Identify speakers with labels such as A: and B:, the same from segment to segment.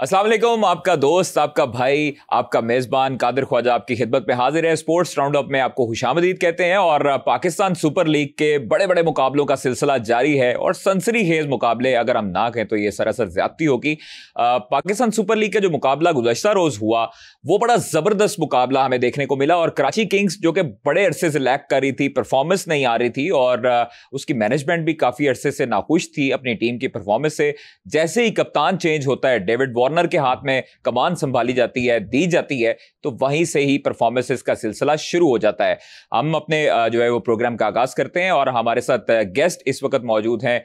A: अस्सलाम वालेकुम, आपका दोस्त, आपका भाई, आपका मेज़बान कादिर ख्वाजा आपकी खिदमत में हाजिर है। स्पोर्ट्स राउंडअप में आपको खुशामदीद कहते हैं। और पाकिस्तान सुपर लीग के बड़े बड़े मुकाबलों का सिलसिला जारी है और सनसनीखेज मुकाबले अगर हम ना कहें तो ये सरासर ज्यादती होगी। पाकिस्तान सुपर लीग का जो मुकाबला गुज़श्ता रोज हुआ वो बड़ा ज़बरदस्त मुकाबला हमें देखने को मिला और कराची किंग्स जो कि बड़े अरसे से लैक कर रही थी, परफॉर्मेंस नहीं आ रही थी और उसकी मैनेजमेंट भी काफ़ी अरसे से नाखुश थी अपनी टीम की परफॉर्मेंस से। जैसे ही कप्तान चेंज होता है, डेविड वार्नर के हाथ में कमान संभाली जाती है, दी जाती है, तो वहीं से ही परफॉर्मेंसेस का सिलसिला शुरू हो जाता है। हम अपने जो है वो प्रोग्राम का आगाज करते हैं और हमारे साथ गेस्ट इस वक्त मौजूद हैं,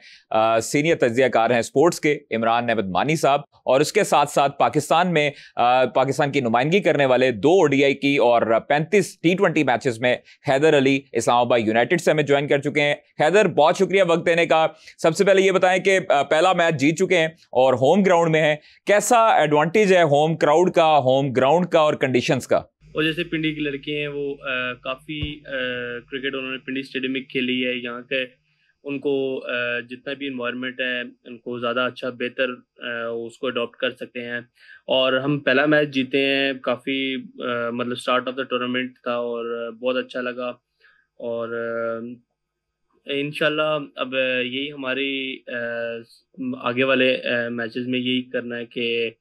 A: सीनियर तज्जियाकार हैं स्पोर्ट्स के इमरान अहमद मानी साहब, और उसके साथ साथ पाकिस्तान में पाकिस्तान की नुमाइंदगी करने वाले 2 ओडीआई की और 35 T20 मैचेस में हैदर अली इस्लामाबाद यूनाइटेड से हमें ज्वाइन कर चुके हैं। हैदर, बहुत शुक्रिया वक्त देने का। सबसे पहले ये बताएं कि पहला मैच जीत चुके हैं और होम ग्राउंड में है, कैसा एडवांटेज है होम क्राउड का, होम ग्राउंड का और कंडीशंस का?
B: और जैसे पिंडी के लड़के हैं वो काफ़ी क्रिकेट उन्होंने पिंडी स्टेडियम में खेली है। यहाँ के उनको जितना भी इन्वायरमेंट है उनको ज़्यादा अच्छा बेहतर उसको अडॉप्ट कर सकते हैं। और हम पहला मैच जीते हैं, काफ़ी मतलब स्टार्ट ऑफ द टूर्नामेंट था और बहुत अच्छा लगा। और इंशाल्लाह अब यही हमारी आगे वाले मैचेस में यही करना है कि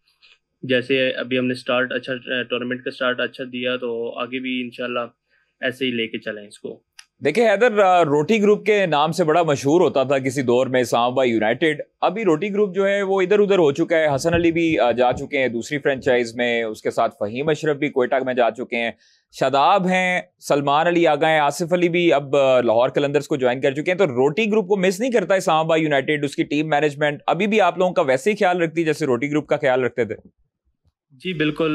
B: जैसे अभी हमने स्टार्ट अच्छा टूर्नामेंट का स्टार्ट अच्छा दिया तो आगे भी इंशाल्लाह ऐसे ही लेके चलें इसको।
A: देखिए हैदर, रोटी ग्रुप के नाम से बड़ा मशहूर होता था किसी दौर में इस्लामाबाद यूनाइटेड। अभी रोटी ग्रुप जो है वो इधर उधर हो चुका है। हसन अली भी जा चुके हैं दूसरी फ्रेंचाइज में, उसके साथ फहीम अशरफ भी क्वेटा में जा चुके हैं, शादाब हैं, सलमान अली आ गए हैं, आसिफ अली भी अब लाहौर कलंदर्स को ज्वाइन कर चुके हैं। तो रोटी ग्रुप को मिस नहीं करता इस्लामाबाद यूनाइटेड, उसकी टीम मैनेजमेंट अभी भी आप लोगों का वैसे ही ख्याल रखती है जैसे रोटी ग्रुप का ख्याल रखते थे?
B: जी बिल्कुल,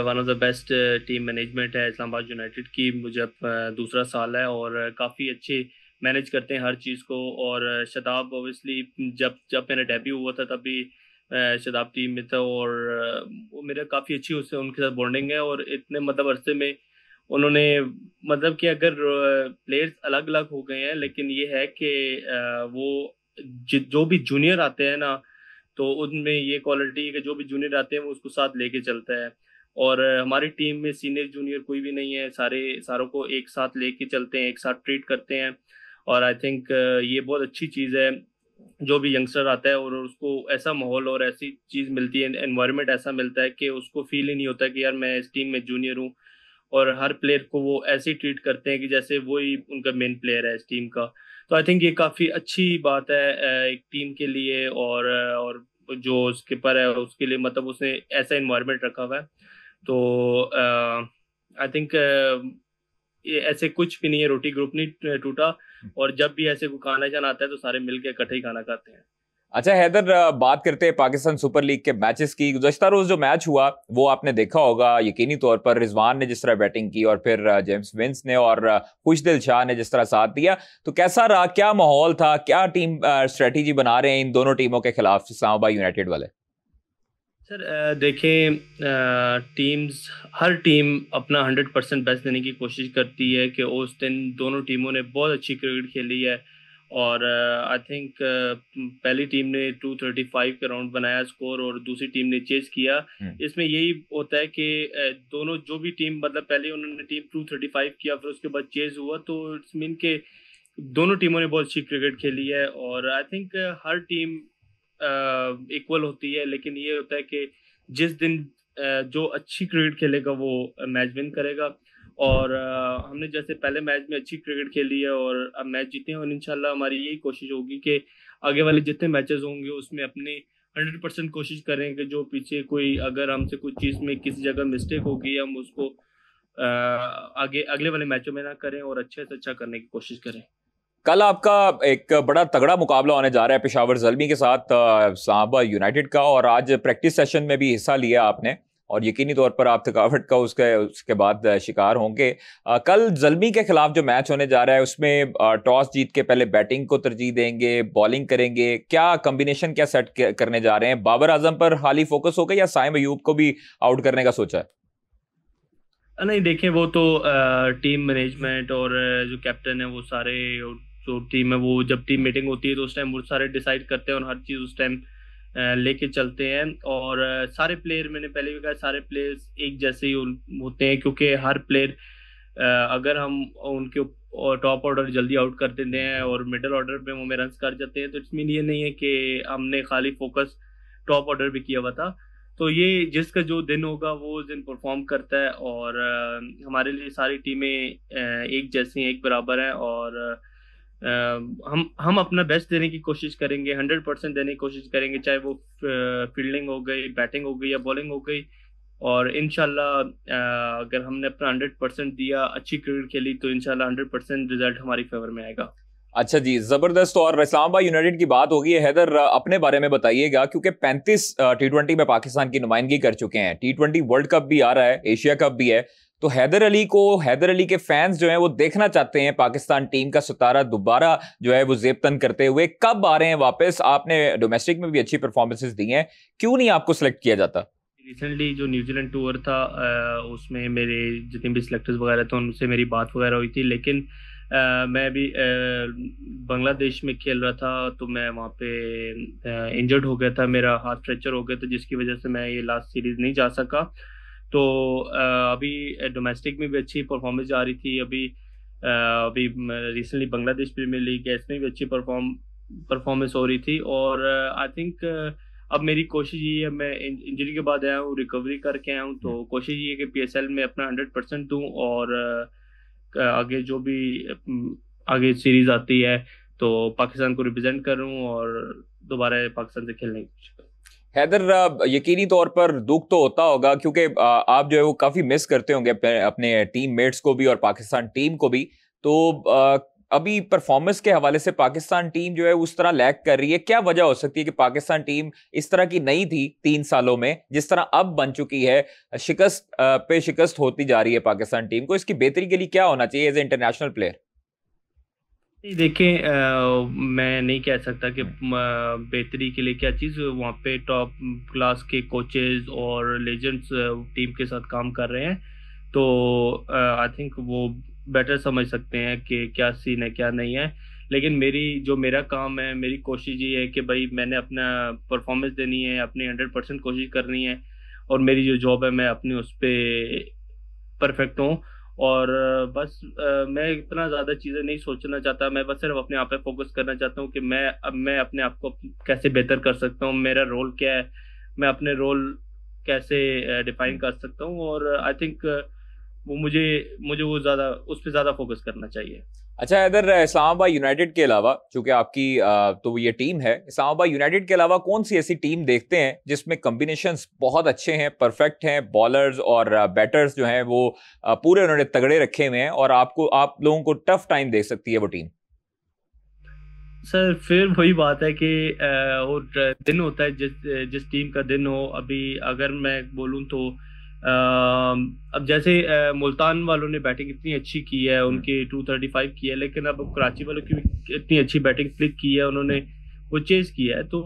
B: one of the best team management है इस्लामाबाद यूनाइटेड की। मुझे अब दूसरा साल है और काफ़ी अच्छे मैनेज करते हैं हर चीज़ को। और शदाब ओबियसली जब जब मेरा डेब्यू हुआ था तब भी शदाब टीम में था और वो मेरा काफ़ी अच्छी उससे उनके साथ बॉन्डिंग है। और इतने मतलब अरसे में उन्होंने मतलब कि अगर प्लेयर्स अलग अलग हो गए हैं लेकिन ये है कि वो जो भी जूनियर आते हैं ना तो उनमें ये क्वालिटी है कि जो भी जूनियर आते हैं वो उसको साथ लेके चलता है। और हमारी टीम में सीनियर जूनियर कोई भी नहीं है, सारों को एक साथ लेके चलते हैं, एक साथ ट्रीट करते हैं। और आई थिंक ये बहुत अच्छी चीज़ है। जो भी यंगस्टर आता है और उसको ऐसा माहौल और ऐसी चीज़ मिलती है, एनवायरनमेंट ऐसा मिलता है कि उसको फील ही नहीं होता कि यार मैं इस टीम में जूनियर हूँ। और हर प्लेयर को वो ऐसे ही ट्रीट करते हैं कि जैसे वो ही उनका मेन प्लेयर है इस टीम का। तो आई थिंक ये काफ़ी अच्छी बात है एक टीम के लिए। और जो स्किपर है उसके लिए मतलब उसने ऐसा इन्वायरमेंट रखा हुआ है। तो आई थिंक ये ऐसे कुछ भी नहीं है, रोटी ग्रुप नहीं टूटा। और जब भी ऐसे कोई खाना जाना आता है तो सारे मिलके इकट्ठे ही खाना खाते हैं।
A: अच्छा हैदर, बात करते हैं पाकिस्तान सुपर लीग के मैचेस की। गुज़श्ता रोज जो मैच हुआ वो आपने देखा होगा यकीनी तौर पर। रिजवान ने जिस तरह बैटिंग की और फिर जेम्स विंस ने और खुशदिल शाह ने जिस तरह साथ दिया, तो कैसा रहा, क्या माहौल था, क्या टीम स्ट्रेटेजी बना रहे हैं इन दोनों टीमों के खिलाफ इस्लामाबाद यूनाइटेड वाले?
B: सर देखें, टीम्स हर टीम अपना 100% बेस्ट देने की कोशिश करती है कि उस दिन दोनों टीमों ने बहुत अच्छी क्रिकेट खेली है। और आई थिंक पहली टीम ने 235 का राउंड बनाया स्कोर और दूसरी टीम ने चेस किया। इसमें यही होता है कि दोनों जो भी टीम मतलब पहले उन्होंने टीम 235 किया फिर उसके बाद चेस हुआ, तो इट्स मीन के दोनों टीमों ने बहुत अच्छी क्रिकेट खेली है। और I think her team equal होती है, लेकिन ये होता है कि जिस दिन जो अच्छी क्रिकेट खेलेगा वो मैच विन करेगा। और हमने जैसे पहले मैच में अच्छी क्रिकेट खेली है और अब मैच जीते हैं और इंशाल्लाह हमारी यही कोशिश होगी कि आगे वाले जितने मैचेस होंगे उसमें अपनी 100% कोशिश करें कि जो पीछे कोई अगर हमसे कुछ चीज़ में किसी जगह मिस्टेक होगी हम उसको आगे अगले वाले मैचों में ना करें और अच्छे से अच्छा करने की कोशिश करें।
A: कल आपका एक बड़ा तगड़ा मुकाबला होने जा रहा है पेशावर ज़ल्मी के साथ इस्लामाबाद यूनाइटेड का, और आज प्रैक्टिस सेशन में भी हिस्सा लिया आपने और यकीनी तौर पर आप थकावट का उसके बाद शिकार होंगे। कल ज़ल्मी के खिलाफ जो मैच होने जा रहा है उसमें टॉस जीत के पहले बैटिंग को तरजीह देंगे, बॉलिंग करेंगे, क्या कम्बिनेशन क्या सेट करने जा रहे हैं? बाबर आजम पर हाली फोकस होगा या साइम अयूब को भी आउट करने का सोचा है?
B: नहीं देखें, वो तो टीम मैनेजमेंट और जो कैप्टन है वो सारे जो टीम है वो जब टीम मीटिंग होती है तो उस टाइम वो सारे डिसाइड करते हैं और हर चीज़ उस टाइम लेके चलते हैं। और सारे प्लेयर, मैंने पहले भी कहा, सारे प्लेयर्स एक जैसे ही होते हैं, क्योंकि हर प्लेयर, अगर हम उनके टॉप ऑर्डर जल्दी आउट कर देते हैं और मिडिल ऑर्डर पे वो में रन कर जाते हैं, तो इट्स मीन ये नहीं है कि हमने खाली फोकस टॉप ऑर्डर भी किया हुआ था। तो ये जिसका जो दिन होगा वो उस दिन परफॉर्म करता है। और हमारे लिए सारी टीमें एक जैसी हैं, एक बराबर हैं। और हम अपना बेस्ट देने की कोशिश करेंगे, 100% देने की कोशिश करेंगे, चाहे वो फील्डिंग हो गई, बैटिंग हो गई या बॉलिंग हो गई। और इंशाल्लाह अगर हमने अपना 100% दिया, अच्छी क्रिकेट खेली, तो इंशाल्लाह 100% रिजल्ट हमारी फेवर में आएगा।
A: अच्छा जी, जबरदस्त। और इस्लामाबाद यूनाइटेड की बात होगी, हैदर अपने बारे में बताइएगा, क्योंकि 35 T20 में पाकिस्तान की नुमाइंदगी कर चुके हैं, T20 वर्ल्ड कप भी आ रहा है, एशिया कप भी है, तो हैदर अली के फैंस जो हैं वो देखना चाहते हैं पाकिस्तान टीम का सितारा दोबारा जो है वो जेबतन करते हुए। कब आ रहे हैं वापस? आपने डोमेस्टिक में भी अच्छी परफॉर्मेंसेस दी हैं, क्यों नहीं आपको सिलेक्ट किया जाता?
B: रिसेंटली जो न्यूजीलैंड टूर था, उसमें मेरे जितने भी सिलेक्टर्स वगैरह थे उनसे मेरी बात वगैरह हुई थी, लेकिन मैं अभी बांग्लादेश में खेल रहा था, तो मैं वहाँ पे इंजर्ड हो गया था, मेरा हाथ फ्रैक्चर हो गया था, जिसकी वजह से मैं ये लास्ट सीरीज नहीं जा सका। तो अभी डोमेस्टिक में भी अच्छी परफॉर्मेंस जा रही थी। अभी रिसेंटली बांग्लादेश प्रीमियर लीग है, इसमें भी अच्छी परफॉर्मेंस हो रही थी। और आई थिंक अब मेरी कोशिश ये है, मैं इंजरी के बाद आया हूँ, रिकवरी करके आया हूँ, तो कोशिश ये है कि PSL में अपना 100% दूँ। और आगे जो भी आगे सीरीज आती है तो पाकिस्तान को रिप्रेजेंट करूँ और दोबारा पाकिस्तान से खेलने की कोशिश करूँ।
A: हैदर, यकीनी तौर पर दुख तो होता होगा, क्योंकि आप जो है वो काफी मिस करते होंगे अपने टीम मेट्स को भी और पाकिस्तान टीम को भी। तो अभी परफॉर्मेंस के हवाले से पाकिस्तान टीम जो है उस तरह लैग कर रही है, क्या वजह हो सकती है कि पाकिस्तान टीम इस तरह की नहीं थी 3 सालों में जिस तरह अब बन चुकी है, शिकस्त पे शिकस्त होती जा रही है पाकिस्तान टीम को? इसकी बेहतरी के लिए क्या होना चाहिए एज ए इंटरनेशनल प्लेयर?
B: देखें, मैं नहीं कह सकता कि बेहतरी के लिए क्या चीज़, वहाँ पे टॉप क्लास के कोचेज और लेजेंड्स टीम के साथ काम कर रहे हैं, तो आई थिंक वो बेटर समझ सकते हैं कि क्या सीन है क्या नहीं है। लेकिन मेरा काम है, मेरी कोशिश ये है कि भाई मैंने अपना परफॉर्मेंस देनी है, अपनी 100% कोशिश करनी है, और मेरी जो जॉब है मैं अपनी उस पर परफेक्ट हूँ। और बस मैं इतना ज़्यादा चीज़ें नहीं सोचना चाहता, मैं बस सिर्फ अपने आप पे फोकस करना चाहता हूँ कि मैं अपने आप को कैसे बेहतर कर सकता हूँ, मेरा रोल क्या है, मैं अपने रोल कैसे डिफाइन कर सकता हूँ। और आई थिंक वो मुझे वो ज़्यादा उस पर ज़्यादा फोकस करना चाहिए।
A: अच्छा, इधर इस्लामाबाद यूनाइटेड के अलावा, चूंकि आपकी तो ये टीम है, इस्लामाबाद यूनाइटेड के अलावा कौन सी ऐसी टीम देखते हैं जिसमें कॉम्बिनेशंस बहुत अच्छे हैं, परफेक्ट हैं, बॉलर्स और बैटर्स जो हैं वो पूरे उन्होंने तगड़े रखे हुए हैं और आप लोगों को टफ टाइम दे सकती है वो टीम?
B: सर फिर वही बात है कि वो दिन होता है, जिस टीम का दिन हो। अभी अगर मैं बोलूँ तो अब जैसे मुल्तान वालों ने बैटिंग इतनी अच्छी की है, उनकी 235 की है, लेकिन अब कराची वालों की भी इतनी अच्छी बैटिंग फ्लिक की है, उन्होंने वो चेज किया है। तो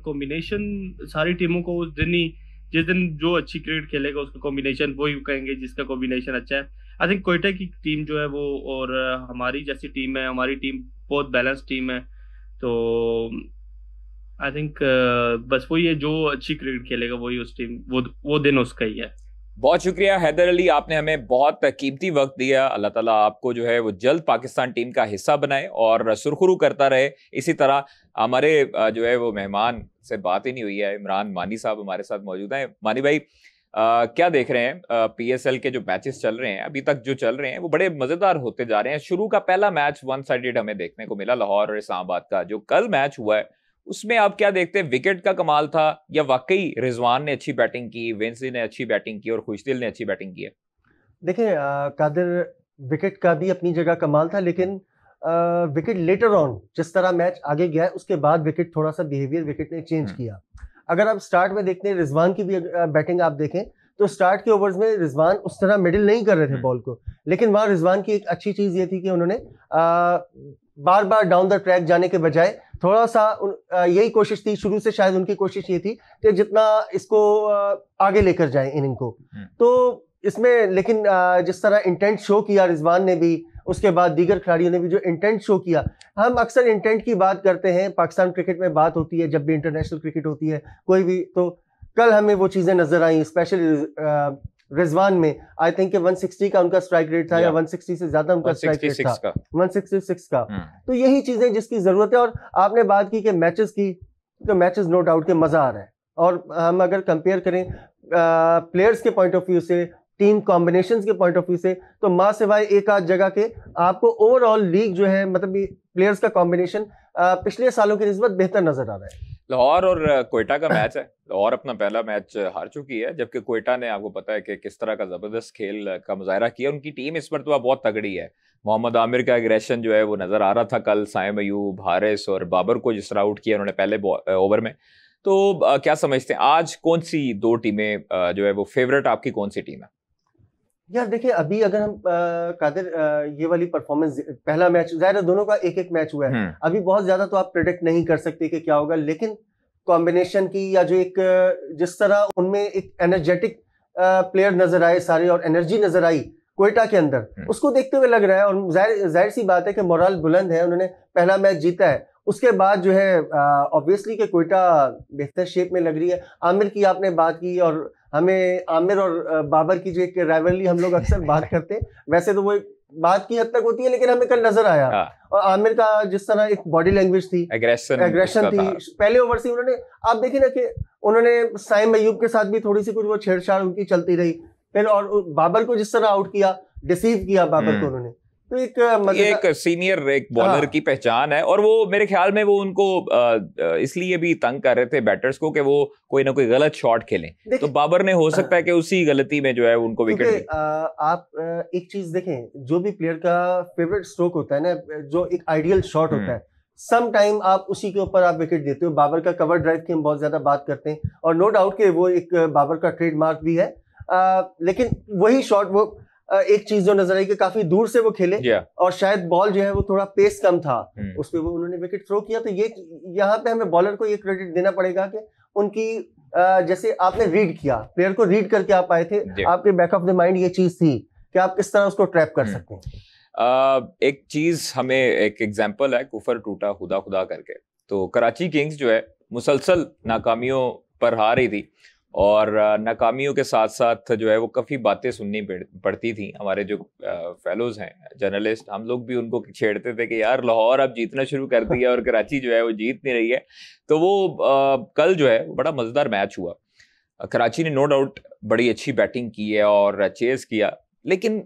B: कॉम्बिनेशन सारी टीमों को उस दिन ही, जिस दिन जो अच्छी क्रिकेट खेलेगा उसका कॉम्बिनेशन वही कहेंगे जिसका कॉम्बिनेशन अच्छा है। आई थिंक कोयटा की टीम जो है वो, और हमारी जैसी टीम है, हमारी टीम बहुत बैलेंस टीम है। तो आई थिंक बस वही है, जो अच्छी क्रिकेट खेलेगा वही उस टीम, वो दिन उसका ही है।
A: बहुत शुक्रिया हैदर अली, आपने हमें बहुत कीमती वक्त दिया। अल्लाह ताला आपको जो है वो जल्द पाकिस्तान टीम का हिस्सा बनाए और सुरखरू करता रहे इसी तरह। हमारे जो है वो मेहमान से बात ही नहीं हुई है, इमरान मानी साहब हमारे साथ मौजूद हैं। मानी भाई, क्या देख रहे हैं? PSL के जो मैचेस चल रहे हैं अभी तक जो चल रहे हैं वो बड़े मजेदार होते जा रहे हैं। शुरू का पहला मैच 1 साइडेड हमें देखने को मिला, लाहौर और इस्लामाबाद का। जो कल मैच हुआ है उसमें आप क्या देखते हैं? विकेट का कमाल था या वाकई रिजवान ने अच्छी बैटिंग की, वेंसी ने अच्छी बैटिंग की और खुशदिल ने अच्छी बैटिंग की है?
C: देखिए कादिर, विकेट का भी अपनी जगह कमाल था, लेकिन विकेट लेटर ऑन जिस तरह मैच आगे गया उसके बाद विकेट थोड़ा सा बिहेवियर विकेट ने चेंज किया। अगर आप स्टार्ट में देखते हैं, रिजवान की भी बैटिंग आप देखें तो स्टार्ट के ओवर्स में रिजवान उस तरह मिडिल नहीं कर रहे थे बॉल को, लेकिन वहां रिजवान की एक अच्छी चीज ये थी कि उन्होंने बार बार डाउन द ट्रैक जाने के बजाय थोड़ा सा यही कोशिश थी, शुरू से शायद उनकी कोशिश ये थी कि जितना इसको आगे लेकर जाए इनिंग को। तो इसमें लेकिन जिस तरह इंटेंट शो किया रिजवान ने भी, उसके बाद दीगर खिलाड़ियों ने भी जो इंटेंट शो किया। हम अक्सर इंटेंट की बात करते हैं, पाकिस्तान क्रिकेट में बात होती है जब भी इंटरनेशनल क्रिकेट होती है कोई भी, तो कल हमें वो चीज़ें नजर आई, स्पेशली रिजवान में आई थिंक 160 का उनका स्ट्राइक रेट था, या 160 से ज्यादा उनका स्ट्राइक रेट था, 166 का। तो यही चीजें जिसकी जरूरत है। और आपने बात की कि मैचेस की, तो मैचेस नो डाउट के मजा आ रहा है। और हम अगर कंपेयर करें प्लेयर्स के पॉइंट ऑफ व्यू से, टीम कॉम्बिनेशंस के पॉइंट ऑफ व्यू से, तो मां सिवाय एक आध जगह के आपको ओवरऑल लीग जो है, मतलब प्लेयर्स का कॉम्बिनेशन पिछले सालों की निस्बत बेहतर नजर आ रहा है।
A: लाहौर और कोयटा का मैच है। लाहौर अपना पहला मैच हार चुकी है, जबकि कोयटा ने, आपको पता है कि किस तरह का जबरदस्त खेल का मुजाहरा किया। उनकी टीम इस मरतबा बहुत तगड़ी है। मोहम्मद आमिर का एग्रेशन जो है वो नजर आ रहा था कल। साइम अयूब, हारिस और बाबर को जिस तरह आउट किया उन्होंने पहले ओवर में, तो क्या समझते हैं आज कौन सी दो टीमें जो है वो फेवरेट, आपकी कौन सी टीम है?
C: यार देखिए, अभी अगर हम कादिर ये वाली परफॉर्मेंस, पहला मैच जाहिर है दोनों का एक एक मैच हुआ है, अभी बहुत ज्यादा तो आप प्रेडिक्ट नहीं कर सकते कि क्या होगा, लेकिन कॉम्बिनेशन की या जो एक जिस तरह उनमें एक एनर्जेटिक प्लेयर नजर आए सारे और एनर्जी नजर आई कोयटा के अंदर, उसको देखते हुए लग रहा है। और जाहिर सी बात है कि मोरल बुलंद है, उन्होंने पहला मैच जीता है। उसके बाद जो है ऑब्वियसली कि कोयटा बेहतर शेप में लग रही है। आमिर की आपने बात की, और हमें आमिर और बाबर की जो एक राइवलरी हम लोग अक्सर बात करते हैं, वैसे तो वो एक बात की हद तक होती है, लेकिन हमें कल नजर आया। और आमिर का जिस तरह एक बॉडी लैंग्वेज थी, एग्रेशन थी, पहले ओवर से उन्होंने, आप देखें ना कि उन्होंने साइम अयूब के साथ भी थोड़ी सी कुछ वो छेड़छाड़ उनकी चलती रही, फिर और बाबर को जिस तरह आउट किया, डिसीव किया बाबर को उन्होंने, तो एक
A: सीनियर एक बॉलर की पहचान है। और वो मेरे ख्याल में वो उनको इसलिए भी तंग कर रहे थे बैटर्स को कि वो कोई ना कोई गलत शॉट खेलें, तो बाबर ने हो सकता है कि उसी गलती में जो है उनको विकेट दी।
C: आप एक चीज देखें, जो भी प्लेयर का फेवरेट स्ट्रोक होता है ना, जो एक आइडियल शॉट होता है, सम टाइम आप उसी के ऊपर आप विकेट देते हो। बाबर का कवर ड्राइव की हम बहुत ज्यादा बात करते हैं, और नो डाउट कि वो एक बाबर का ट्रेडमार्क भी है, लेकिन वही शॉट, वो एक चीज जो नजर आई कि काफी दूर से वो खेले, और शायद बॉल जो है वो थोड़ा पेस कम था, उस पे वो उन्होंने विकेट थ्रो किया। तो ये यहाँ पे हमें बॉलर को ये क्रेडिट देना पड़ेगा कि उनकी जैसे आपने रीड किया, प्लेयर को रीड करके आप आए थे, आपके बैक ऑफ द माइंड ये चीज थी कि आप किस तरह उसको ट्रैप कर सकते हैं।
A: एक चीज हमें, एक एग्जाम्पल है कुफर टूटा खुदा खुदा करके। तो कराची किंग्स जो है मुसलसल नाकामियों पर हार रही थी, और नाकामियों के साथ साथ जो है वो काफ़ी बातें सुननी पड़ती थी। हमारे जो फेलोज हैं, जर्नलिस्ट, हम लोग भी उनको छेड़ते थे कि यार लाहौर अब जीतना शुरू कर दिया और कराची जो है वो जीत नहीं रही है। तो वो कल जो है बड़ा मज़ेदार मैच हुआ। कराची ने नो डाउट बड़ी अच्छी बैटिंग की है और चेस किया, लेकिन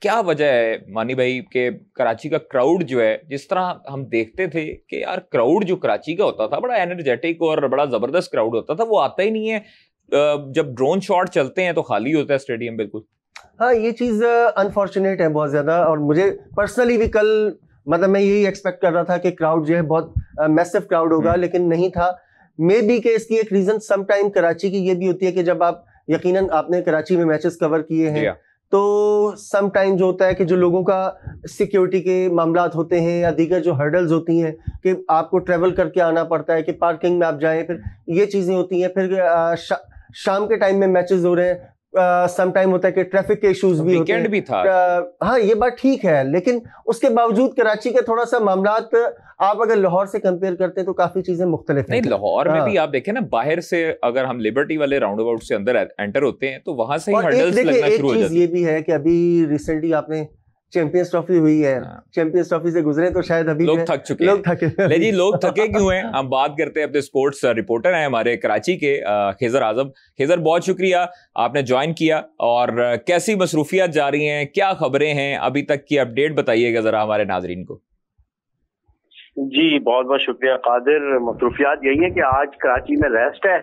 A: क्या वजह है मानी भाई के कराची का क्राउड जो है, जिस तरह हम देखते थे कि यार क्राउड जो कराची का होता था बड़ा एनर्जेटिक और बड़ा जबरदस्त क्राउड होता था, वो आता ही नहीं है। जब ड्रोन शॉट चलते हैं तो खाली होता है स्टेडियम बिल्कुल।
C: हाँ, ये चीज अनफॉर्चुनेट है बहुत ज्यादा। और मुझे पर्सनली भी कल, मतलब मैं यही एक्सपेक्ट कर रहा था कि क्राउड जो है बहुत मैसिव क्राउड होगा, लेकिन नहीं था। मे बी के इसकी एक रीजन सम टाइम कराची की ये भी होती है कि जब आप, यकीनन आपने कराची में मैचेस कवर किए हैं, तो सम टाइम जो होता है कि जो लोगों का सिक्योरिटी के मामलात होते हैं या दीगर जो हर्डल्स होती हैं कि आपको ट्रेवल करके आना पड़ता है, कि पार्किंग में आप जाएं, फिर ये चीज़ें होती हैं। फिर शाम के टाइम में मैचेस हो रहे हैं, सम टाइम होता है कि ट्रैफिक के इश्यूज भी होते हैं।
A: भी था।
C: हाँ, ये बात ठीक है, लेकिन उसके बावजूद कराची के थोड़ा सा मामलात आप अगर लाहौर से कंपेयर करते हैं तो काफी चीजें मुख्तलिफ हैं।
A: नहीं, लाहौर में भी आप देखें ना, बाहर से अगर हम लिबर्टी वाले राउंड अबाउट से अंदर एंटर होते हैं तो वहां से ही हर्डल्स लगना शुरू हो जाती है।
C: ये भी है कि अभी रिसेंटली आपने चैंपियंस ट्रॉफी हुई है, चैंपियंस ट्रॉफी से गुजरे तो शायद अभी
A: लोग थक चुके हैं। ले जी, लोग थके क्यों हैं? हम बात करते हैं अपने स्पोर्ट्स रिपोर्टर हैं हमारे कराची के खिजर आजम। खिजर, बहुत शुक्रिया आपने ज्वाइन किया, और कैसी मसरूफियात जा रही हैं, क्या खबरें हैं, अभी तक की अपडेट बताइएगा जरा हमारे नाजरीन को।
D: जी बहुत बहुत शुक्रिया कादिर। मसरूफियात यही है कि आज कराची में रेस्ट है।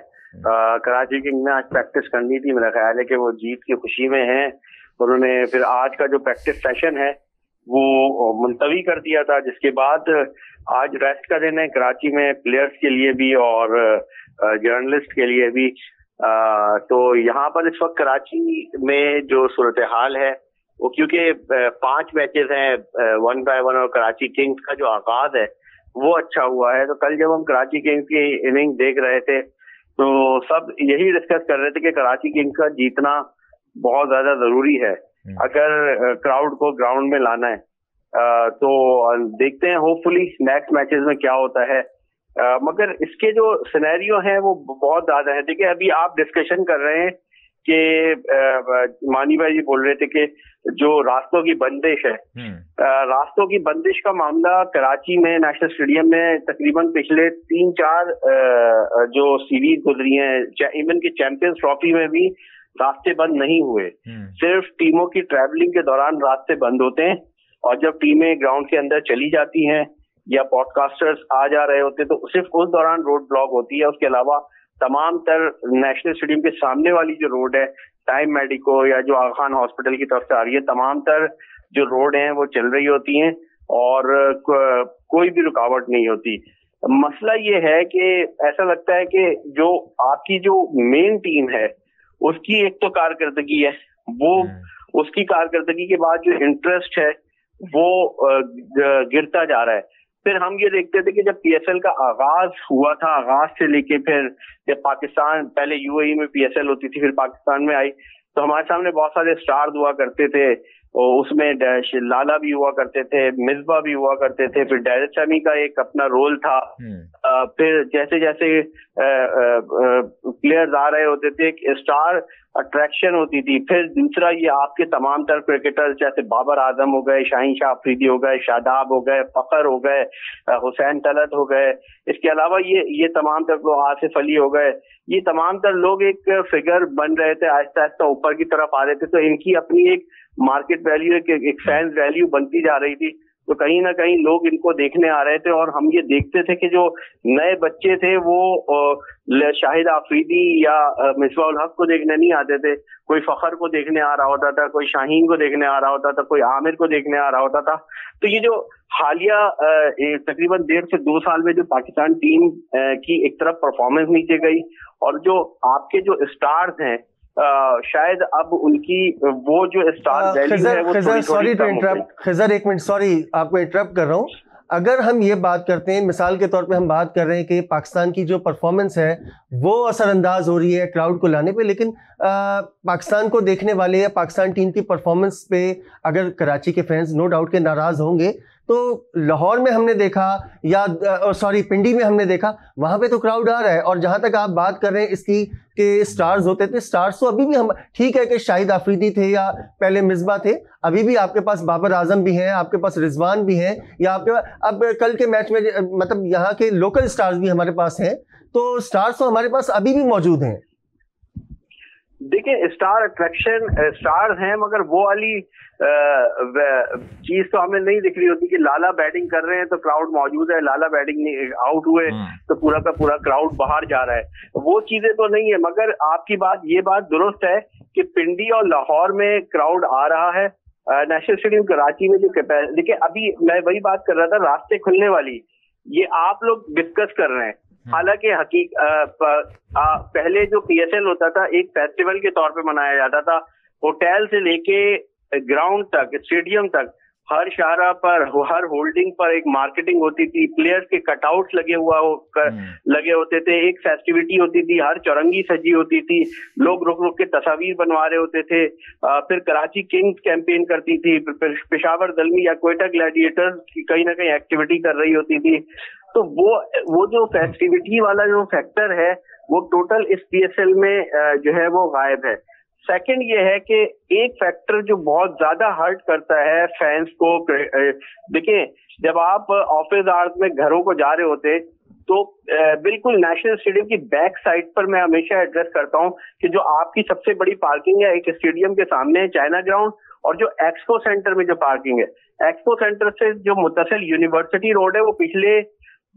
D: कराची किंग ने आज प्रैक्टिस करनी थी, मेरा ख्याल है कि वो जीत की खुशी में हैं, उन्होंने फिर आज का जो प्रैक्टिस सेशन है वो मुलतवी कर दिया था, जिसके बाद आज रेस्ट का दिन है कराची में, प्लेयर्स के लिए भी और जर्नलिस्ट के लिए भी। तो यहाँ पर इस वक्त कराची में जो सूरत हाल है वो, क्योंकि 5 मैचेस हैं 1 बाय 1 और कराची किंग्स का जो आगाज है वो अच्छा हुआ है। तो कल जब हम कराची किंग्स की इनिंग देख रहे थे तो सब यही डिस्कस कर रहे थे कि कराची किंग्स का जीतना बहुत ज्यादा जरूरी है, अगर क्राउड को ग्राउंड में लाना है। तो देखते हैं होपफुली नेक्स्ट मैचेस में क्या होता है। मगर इसके जो सिनेरियो हैं वो बहुत ज्यादा है। देखिए अभी आप डिस्कशन कर रहे हैं कि मानी भाई जी बोल रहे थे कि जो रास्तों की बंदिश है, रास्तों की बंदिश का मामला कराची में नेशनल स्टेडियम में तकरीबन पिछले 3-4 जो सीरीज गुजरी हैं, इवन की चैंपियंस ट्रॉफी में भी रास्ते बंद नहीं हुए। सिर्फ टीमों की ट्रैवलिंग के दौरान रास्ते बंद होते हैं, और जब टीमें ग्राउंड के अंदर चली जाती हैं या पॉडकास्टर्स आ जा रहे होते तो सिर्फ उस दौरान रोड ब्लॉक होती है। उसके अलावा तमाम तर नेशनल स्टेडियम के सामने वाली जो रोड है, टाइम मेडिको या जो आगा खान हॉस्पिटल की तरफ से आ रही है, तमाम तर जो रोड हैं वो चल रही होती हैं और कोई भी रुकावट नहीं होती। मसला ये है कि ऐसा लगता है कि जो आपकी जो मेन टीम है उसकी एक तो कारकर्दगी है, वो उसकी कारकर्दगी के बाद जो इंटरेस्ट है वो गिरता जा रहा है। फिर हम ये देखते थे कि जब पीएसएल का आगाज हुआ था, आगाज से लेके फिर जब पाकिस्तान, पहले यूएई में पीएसएल होती थी फिर पाकिस्तान में आई, तो हमारे सामने बहुत सारे स्टार्स हुआ करते थे। उसमें लाला भी हुआ करते थे, मिसबा भी हुआ करते थे, फिर डेरिस शमी का एक अपना रोल था। फिर जैसे जैसे प्लेयर्स आ रहे होते थे, स्टार अट्रैक्शन होती थी। फिर दूसरा ये आपके तमाम तर क्रिकेटर्स जैसे बाबर आजम हो गए, शाहीन शाह अफरीदी हो गए, शादाब हो गए, फखर हो गए, हुसैन तलत हो गए, इसके अलावा ये तमाम तर लोग, आसिफ अली हो गए, ये तमाम तर लोग एक फिगर बन रहे थे, आहिस्ता आहिस्ता ऊपर की तरफ आ रहे थे। तो इनकी अपनी एक मार्केट वैल्यू, एक फैंस वैल्यू बनती जा रही थी। तो कहीं ना कहीं लोग इनको देखने आ रहे थे और हम ये देखते थे कि जो नए बच्चे थे वो शाहिद आफरीदी या मिसबा उल हक को देखने नहीं आते थे, कोई फखर को देखने आ रहा होता था, कोई शाहीन को देखने आ रहा होता था, कोई आमिर को देखने आ रहा होता था। तो ये जो हालिया तकरीबन 1.5 से 2 साल में जो पाकिस्तान टीम की एक तरफ परफॉर्मेंस नीचे गई और जो आपके जो स्टार्स हैं शायद अब उनकी वो जो स्टार वैल्यू है वो थोड़ी
C: सॉरी टू इंटरप्ट खिजर, एक मिनट, सॉरी आपको इंटरप्ट कर रहा हूँ। अगर हम ये बात करते हैं, मिसाल के तौर पे हम बात कर रहे हैं कि पाकिस्तान की जो परफॉर्मेंस है वो असरअंदाज हो रही है क्राउड को लाने पे, लेकिन पाकिस्तान को देखने वाले या पाकिस्तान टीम की परफॉर्मेंस पे अगर कराची के फैंस नो डाउट के नाराज होंगे, तो लाहौर में हमने देखा या पिंडी में हमने देखा, वहां पे तो क्राउड आ रहा है। और जहां तक आप बात कर रहे हैं इसकी कि स्टार्स होते थे, स्टार्स तो अभी भी हम ठीक है कि शाहिद आफरीदी थे या पहले मिसबा थे, अभी भी आपके पास बाबर आजम भी हैं, आपके पास रिजवान भी हैं, या आपके अब कल के मैच में मतलब यहाँ के लोकल स्टार्स भी हमारे पास हैं। तो स्टार्स तो हमारे पास अभी भी मौजूद हैं।
D: देखिए स्टार अट्रैक्शन स्टार्स हैं, मगर वो वाली चीज तो हमें नहीं दिख रही होती कि लाला बैटिंग कर रहे हैं तो क्राउड मौजूद है, लाला बैटिंग आउट हुए तो पूरा का पूरा क्राउड बाहर जा रहा है। वो चीजें तो नहीं है। मगर आपकी ये बात दुरुस्त है कि पिंडी और लाहौर में क्राउड आ रहा है। नेशनल स्टेडियम कराची में जो कैपेसिटी, देखिए अभी मैं वही बात कर रहा था, रास्ते खुलने वाली, ये आप लोग डिस्कस कर रहे हैं। हालांकि पहले जो पीएसएल होता था एक फेस्टिवल के तौर पे मनाया जाता था, होटल से लेके ग्राउंड तक, स्टेडियम तक, हर शाहरा पर, हर होल्डिंग पर एक मार्केटिंग होती थी, प्लेयर्स के कटआउट्स लगे होते थे, एक फेस्टिविटी होती थी, हर चौरंगी सजी होती थी, लोग रुक रुक के तस्वीर बनवा रहे होते थे। फिर कराची किंग्स कैंपेन करती थी, पेशावर दलमी या क्वेटा ग्लैडिएटर्स की कहीं ना कहीं एक्टिविटी कर रही होती थी। तो वो जो फेस्टिविटी वाला जो फैक्टर है वो टोटल इस पीएसएल में जो है वो गायब है। सेकंड ये है कि एक फैक्टर जो बहुत ज्यादा हर्ट करता है फैंस को, देखिए जब आप ऑफिस आवर्स में घरों को जा रहे होते तो बिल्कुल नेशनल स्टेडियम की बैक साइड पर मैं हमेशा एड्रेस करता हूं कि जो आपकी सबसे बड़ी पार्किंग है एक स्टेडियम के सामने है चाइना ग्राउंड, और जो एक्सपो सेंटर में जो पार्किंग है, एक्सपो सेंटर से जो मुत्तसिल यूनिवर्सिटी रोड है वो पिछले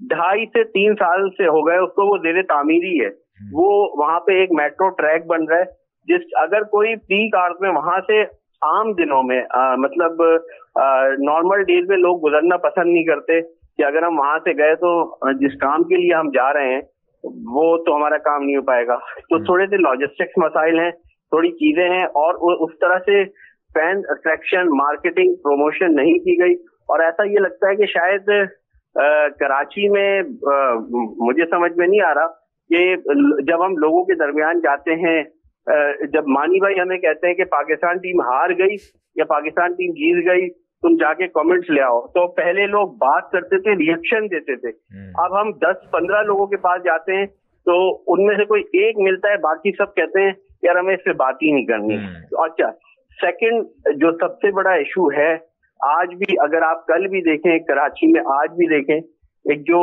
D: 2.5 से 3 साल से हो गए उसको वो जेर तामीरी है। वो वहां पे एक मेट्रो ट्रैक बन रहा है, अगर कोई पीक आवर्स में वहां से आम दिनों में मतलब नॉर्मल डेज में लोग गुजरना पसंद नहीं करते कि अगर हम वहां से गए तो जिस काम के लिए हम जा रहे हैं वो तो हमारा काम नहीं हो पाएगा। तो थोड़े से लॉजिस्टिक्स मसाइल हैं, थोड़ी चीजें हैं, और उस तरह से फैन अट्रैक्शन, मार्केटिंग, प्रमोशन नहीं की गई। और ऐसा ये लगता है कि शायद कराची में मुझे समझ में नहीं आ रहा कि जब हम लोगों के दरमियान जाते हैं जब मानी भाई हमें कहते हैं कि पाकिस्तान टीम हार गई या पाकिस्तान टीम जीत गई, तुम जाके कमेंट्स ले आओ, तो पहले लोग बात करते थे, रिएक्शन देते थे। अब हम 10-15 लोगों के पास जाते हैं तो उनमें से कोई एक मिलता है, बाकी सब कहते हैं यार हमें इससे बात ही नहीं करनी। अच्छा, सेकंड जो सबसे बड़ा इशू है, आज भी अगर आप कल भी देखें कराची में, आज भी देखें, एक जो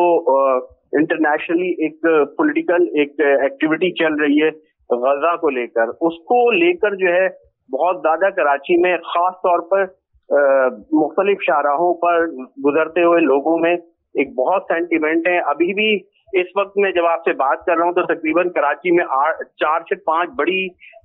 D: इंटरनेशनली एक पॉलिटिकल एक एक्टिविटी चल रही है गजा को लेकर, उसको लेकर जो है बहुत ज्यादा कराची में खास तौर पर मुख्तलिफ शाहराहों पर गुजरते हुए लोगों में एक बहुत सेंटिमेंट है। अभी भी इस वक्त में जब आपसे बात कर रहा हूं तो तकरीबन कराची में 4 से 5 बड़ी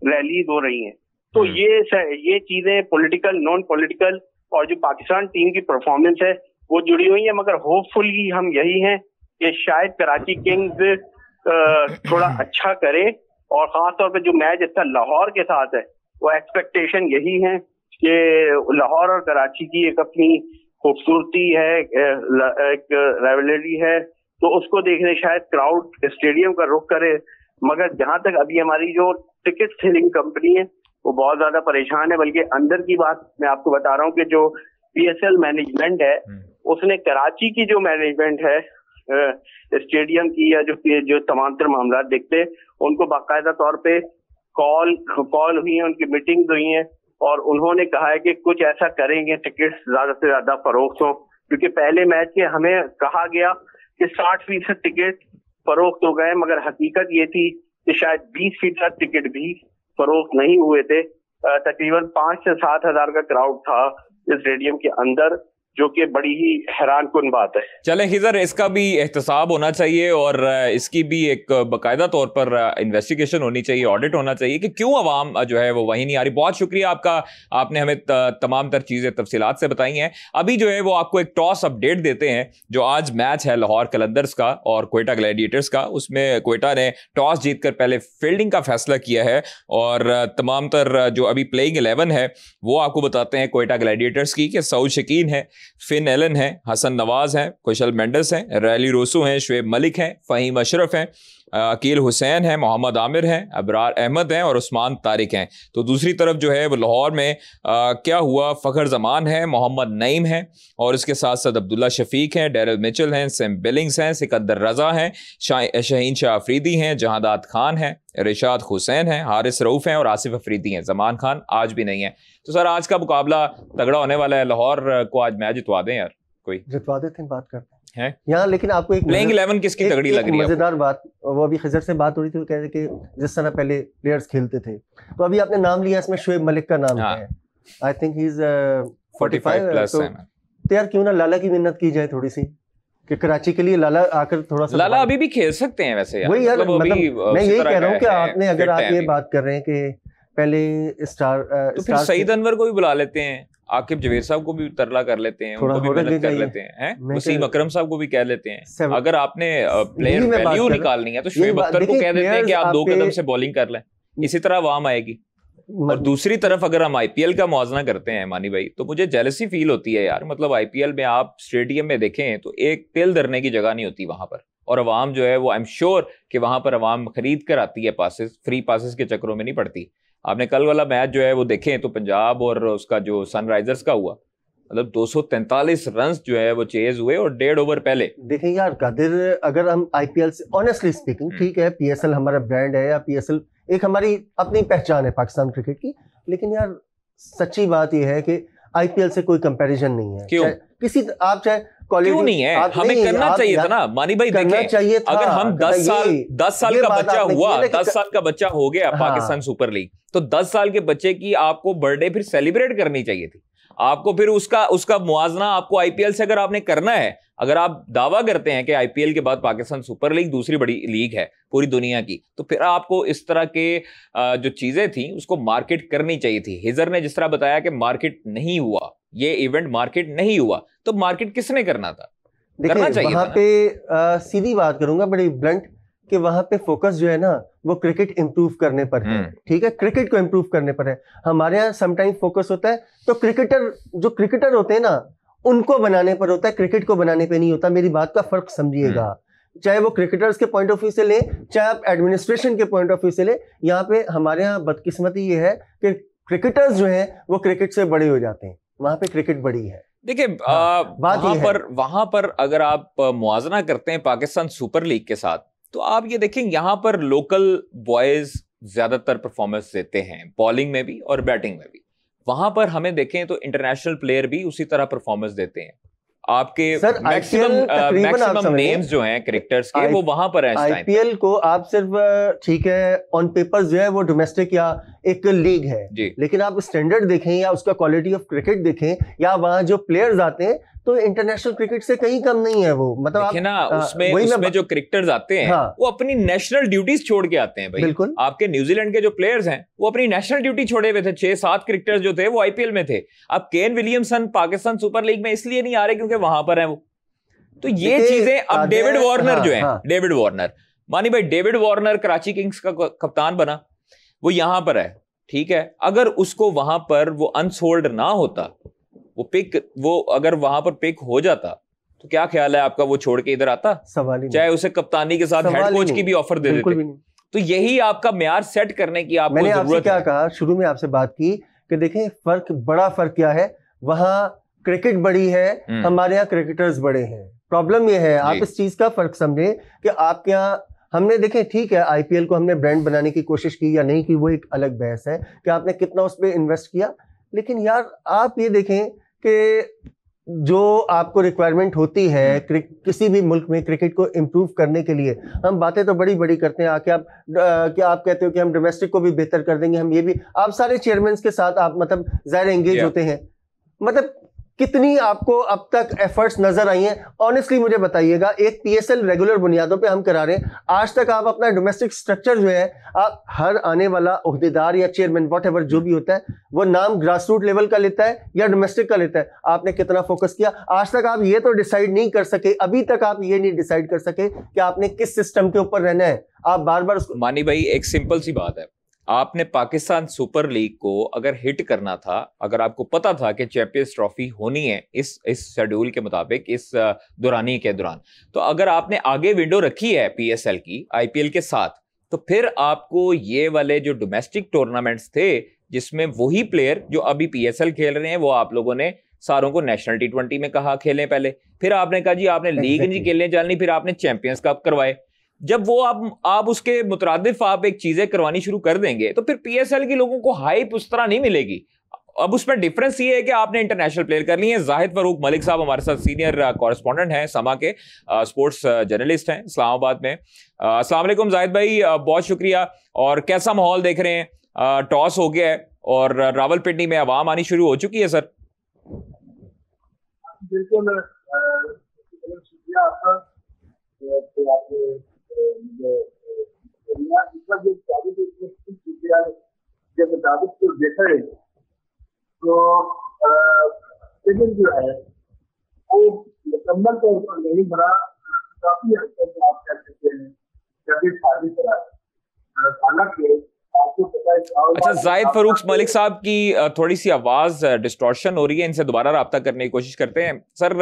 D: रैलीज हो रही हैं। तो ये चीजें पॉलिटिकल, नॉन पॉलिटिकल और जो पाकिस्तान टीम की परफॉर्मेंस है वो जुड़ी हुई है। मगर होपफुली हम यही हैं कि शायद कराची किंग्स थोड़ा अच्छा करे, और खासतौर पे जो मैच अच्छा लाहौर के साथ है वो एक्सपेक्टेशन यही है कि लाहौर और कराची की एक अपनी खूबसूरती है, एक राइवलरी है, तो उसको देखने शायद क्राउड स्टेडियम का रुख करे। मगर जहां तक अभी हमारी जो टिकट सेलिंग कंपनी है वो बहुत ज्यादा परेशान है। बल्कि अंदर की बात मैं आपको बता रहा हूँ कि जो पीएसएल मैनेजमेंट है उसने कराची की जो मैनेजमेंट है स्टेडियम की या जो तमाम तर मामला देखते, उनको बाकायदा तौर पे कॉल हुई है, उनकी मीटिंग्स हुई हैं, और उन्होंने कहा है कि कुछ ऐसा करेंगे टिकट ज्यादा से ज्यादा फरोख्त हो। क्योंकि पहले मैच के हमें कहा गया कि 60% टिकट फरोख्त हो गए, मगर हकीकत ये थी कि शायद 20% टिकट भी फरोख्त नहीं हुए थे। तकरीबन 5 से 7 हजार का क्राउड था इस स्टेडियम के अंदर, जो कि बड़ी ही हैरान कुन बात है।
A: चलें खिजर, इसका भी एहतसाब होना चाहिए और इसकी भी एक बाकायदा तौर पर इन्वेस्टिगेशन होनी चाहिए, ऑडिट होना चाहिए कि क्यों अवाम जो है वो वहीं नहीं आ रही। बहुत शुक्रिया आपका, आपने हमें तमाम तर चीज़ें तफसीलात से बताई हैं। अभी जो है वो आपको एक टॉस अपडेट देते हैं। जो आज मैच है लाहौर कलंदर्स का और क्वेटा ग्लैडिएटर्स का, उसमें क्वेटा ने टॉस जीतकर पहले फील्डिंग का फैसला किया है, और तमाम तर जो अभी प्लेइंग 11 है वो आपको बताते हैं क्वेटा ग्लैडिएटर्स की कि सऊद शकीन है, फिन एलन है, हसन नवाज हैं, कुशल मेंडस हैं, रैली रोसू हैं, शुएब मलिक हैं, फ़हीम अशरफ हैं, अकील हुसैन हैं, मोहम्मद आमिर हैं, अबरार अहमद हैं और उस्मान तारिक हैं। तो दूसरी तरफ जो है वो लाहौर में क्या हुआ, फ़खर जमान है, मोहम्मद नईम हैं, और इसके साथ साथ अब्दुल्ला शफीक हैं, डेरिल मिचल हैं, सैम बिलिंग्स हैं, सिकंदर रज़ा हैं, शाहीन शाह अफरीदी हैं, जहादात खान हैं, रिशाद हुसैन हैं, हारिस रऊफ़ हैं और आसिफ अफरीदी हैं। जमान खान आज भी नहीं है। तो सर आज का मुकाबला तगड़ा होने वाला है। लाहौर को आज मैच जितवा दें यार, कोई
C: जितवा देते हैं, बात करते
A: हैं
C: यहाँ। लेकिन आपको एक
A: प्लेइंग 11 किसकी तगड़ी लग रही है?
C: मजेदार बात, वो अभी खिजर से बात हो रही थी, वो कह रहे कि जिस तरह पहले प्लेयर्स खेलते थे, तो अभी आपने नाम लिया, इसमें शुएब मलिक का नाम है। I think he is 45 plus है। तो यार क्यों ना लाला की मिन्नत की जाए थोड़ी सी, कि कराची के लिए लाला आकर थोड़ा सा, लाला
A: अभी भी खेल सकते हैं वैसे यार।
C: वही यार, मतलब मैं यही कह रहा हूँ कि आपने, अगर आप ये बात कर रहे हैं कि पहले स्टार,
A: तो फिर सईद अनवर को भी बुला लेते हैं, आकिब जवेद साहब को भी तरला कर लेते हैं, उनको भी मदद कर लेते हैं, वसीम अकरम साहब को भी कह लेते हैं। अगर आपने प्लेयर वैल्यू निकालनी है तो शुएब अख्तर को कह देते हैं कि आप 2 कदम से बॉलिंग कर लें, इसी तरह अवाम आएगी। और दूसरी तरफ अगर हम आईपीएल का मुआवजा करते हैं मानी भाई, तो मुझे जेलसी फील होती है यार। मतलब आईपीएल में आप स्टेडियम में देखें तो एक तिल धरने की जगह नहीं होती वहां पर, और अवाम जो है वो आई एम श्योर कि वहां पर अवाम खरीद कर आती है पासेस, फ्री पासेस के चक्करों में नहीं पड़ती। आपने कल वाला मैच जो है वो देखें तो पंजाब और उसका जो सनराइजर्स का हुआ, मतलब 243 रन जो है वो चेज हुए और 1.5 ओवर पहले।
C: देखें यार कादिर, अगर हम आईपीएल से ऑनेस्टली स्पीकिंग, ठीक है पीएसएल हमारा ब्रांड है, या पीएसएल एक हमारी अपनी पहचान है पाकिस्तान क्रिकेट की, लेकिन यार सच्ची बात यह है कि आईपीएल से कोई कंपैरिजन नहीं है।
A: क्यों?
C: किसी आप चाहे
A: क्यों नहीं है? हमें करना चाहिए था ना मानी भाई।
C: करना चाहिए था।
A: अगर हम 10 साल का बच्चा हुआ, 10 साल का बच्चा हो गया पाकिस्तान सुपर लीग, तो 10 साल के बच्चे की आपको बर्थडे फिर सेलिब्रेट करनी चाहिए थी। आपको फिर उसका मुआवजा आपको आईपीएल से अगर आपने करना है, अगर आप दावा करते हैं कि आईपीएल के बाद पाकिस्तान सुपर लीग दूसरी बड़ी लीग है पूरी दुनिया की, तो फिर आपको इस तरह के जो चीजें थी उसको मार्केट करनी चाहिए थी। हिजर ने जिस तरह बताया कि मार्केट नहीं हुआ, ये इवेंट मार्केट नहीं हुआ, तो मार्केट किसने करना था? करना चाहिए
C: वहां पे सीधी बात करूंगा बड़ी ब्लंट, कि वहां पे फोकस जो है ना वो क्रिकेट इंप्रूव करने पर है। ठीक है, क्रिकेट को इंप्रूव करने पर है। हमारे यहाँ समटाइम फोकस होता है तो जो क्रिकेटर होते हैं ना उनको बनाने पर होता है, क्रिकेट को बनाने पे नहीं होता। मेरी बात का फर्क समझिएगा। चाहे वो क्रिकेटर्स के पॉइंट ऑफ व्यू से लें, चाहे आप एडमिनिस्ट्रेशन के पॉइंट ऑफ व्यू से लें। यहाँ पे हमारे यहाँ बदकिस्मती ये है कि क्रिकेटर्स जो हैं वो क्रिकेट से बड़े हो जाते हैं, वहां पे क्रिकेट बड़ी है।
A: देखिए वहां पर अगर आप मुआवजा करते हैं पाकिस्तान सुपर लीग के साथ, तो आप ये देखें यहाँ पर लोकल बॉयज ज्यादातर परफॉर्मेंस देते हैं, बॉलिंग में भी और बैटिंग में भी। वहां पर हमें देखें तो इंटरनेशनल प्लेयर भी उसी तरह परफॉर्मेंस देते हैं। आपके मैक्सिमम नेम्स जो हैं क्रिकेटर्स के वो वहां पर हैं।
C: आईपीएल को आप सिर्फ ठीक है ऑन पेपर जो है वो डोमेस्टिक या एक लीग है, लेकिन आप स्टैंडर्ड देखें या उसका क्वालिटी ऑफ क्रिकेट देखें या वहां जो प्लेयर्स आते हैं तो इंटरनेशनल क्रिकेट से कहीं कम नहीं है वो। मतलब आप
A: ना उसमें जो क्रिकेटर्स आते हैं वो अपनी नेशनल ड्यूटीज छोड़ के आते हैं भाई।
C: बिल्कुल।
A: आपके न्यूजीलैंड के जो प्लेयर्स हैं वो अपनी नेशनल ड्यूटी छोड़े हुए थे। 6-7 क्रिकेटर्स जो थे वो आईपीएल में थे। अब Kane Williamson Pakistan super league में इसलिए नहीं आ रहे क्योंकि वहां पर है वो। तो ये चीजें अब डेविड वार्नर जो है, डेविड वार्नर मानी भाई, डेविड वार्नर कराची किंग्स का कप्तान बना, वो यहां पर है, ठीक है। अगर उसको वहां पर वो अनसोल्ड ना होता, वो अगर वहां पर पिक हो जाता, तो क्या ख्याल है आपका वो छोड़ के इधर आता?
C: सवाल ही
A: चाहे उसे कप्तानी के साथ हेड कोच की भी ऑफर दे देते। तो यही आपका म्यार सेट करने की आपको
C: मैंने
A: जरूरत
C: आपसे क्या कहा, शुरू में आपसे बात की कि देखें बड़ा फर्क क्या है, वहां क्रिकेट बड़ी है, हमारे यहाँ क्रिकेटर्स बड़े हैं। प्रॉब्लम ये है, आप इस चीज का फर्क समझे कि आपके यहाँ हमने देखें, ठीक है आईपीएल को हमने ब्रांड बनाने की कोशिश की या नहीं की वो एक अलग बहस है कि आपने कितना उस पर इन्वेस्ट किया, लेकिन यार आप ये देखें कि जो आपको रिक्वायरमेंट होती है किसी भी मुल्क में क्रिकेट को इम्प्रूव करने के लिए, हम बातें तो बड़ी बड़ी करते हैं आके आप क्या आप कहते हो कि हम डोमेस्टिक को भी बेहतर कर देंगे, हम ये भी, आप सारे चेयरमैन के साथ आप मतलब ज़ाहिर एंगेज होते हैं, मतलब कितनी आपको अब तक एफर्ट्स नजर आई हैं? ऑनेस्टली मुझे बताइएगा, एक पीएसएल रेगुलर बुनियादों पे हम करा रहे हैं, आज तक आप अपना डोमेस्टिक स्ट्रक्चर जो है, आप हर आने वाला ओहदेदार या चेयरमैन व्हाटएवर जो भी होता है वो नाम ग्रास रूट लेवल का लेता है या डोमेस्टिक का लेता है, आपने कितना फोकस किया? आज तक आप ये तो डिसाइड नहीं कर सके, अभी तक आप ये नहीं डिसाइड कर सके कि आपने किस सिस्टम के ऊपर रहना है। आप बार बार उसको,
A: मानी भाई एक सिंपल सी बात है, आपने पाकिस्तान सुपर लीग को अगर हिट करना था, अगर आपको पता था कि चैंपियंस ट्रॉफी होनी है इस शेड्यूल के मुताबिक, इस दुरानी के दौरान, तो अगर आपने आगे विंडो रखी है पीएसएल की आईपीएल के साथ, तो फिर आपको ये वाले जो डोमेस्टिक टूर्नामेंट्स थे जिसमें वही प्लेयर जो अभी पीएसएल खेल रहे हैं, वो आप लोगों ने सारों को नेशनल टी20 में कहा खेलें पहले, फिर आपने कहा जी आपने लीग नहीं खेलने चलनी, फिर आपने चैंपियंस कप करवाए। जब वो आप उसके मुतरादिफ आप एक चीजें करवानी शुरू कर देंगे तो फिर पीएसएल के लोगों को हाइप उस तरह नहीं मिलेगी। अब उसमें डिफरेंस ये है कि आपने इंटरनेशनल प्लेयर कर लिए हैं। जाहिद फरूक मलिक साहब हमारे साथ सीनियर कॉरेस्पॉन्डेंट हैं, समा के स्पोर्ट्स जर्नलिस्ट हैं इस्लामाबाद में। अस्सलाम वालेकुम जाहिद भाई, बहुत शुक्रिया। और कैसा माहौल देख रहे हैं? टॉस हो गया है और रावलपिंडी में आवाम आनी शुरू हो चुकी है सर।
E: बिल्कुल शुक्रिया आपका। मुताबिक तो देखा है तो जो है वो मुकम्मल तौर पर नहीं बना, काफी हद तक आप कह सकते हैं जब शादी करा। हालांकि आपको पता है,
A: अच्छा जाहिद फरूक मलिक साहब की थोड़ी सी आवाज डिस्टॉर्शन हो रही है, इनसे दोबारा रब्ता करने की कोशिश करते हैं। सर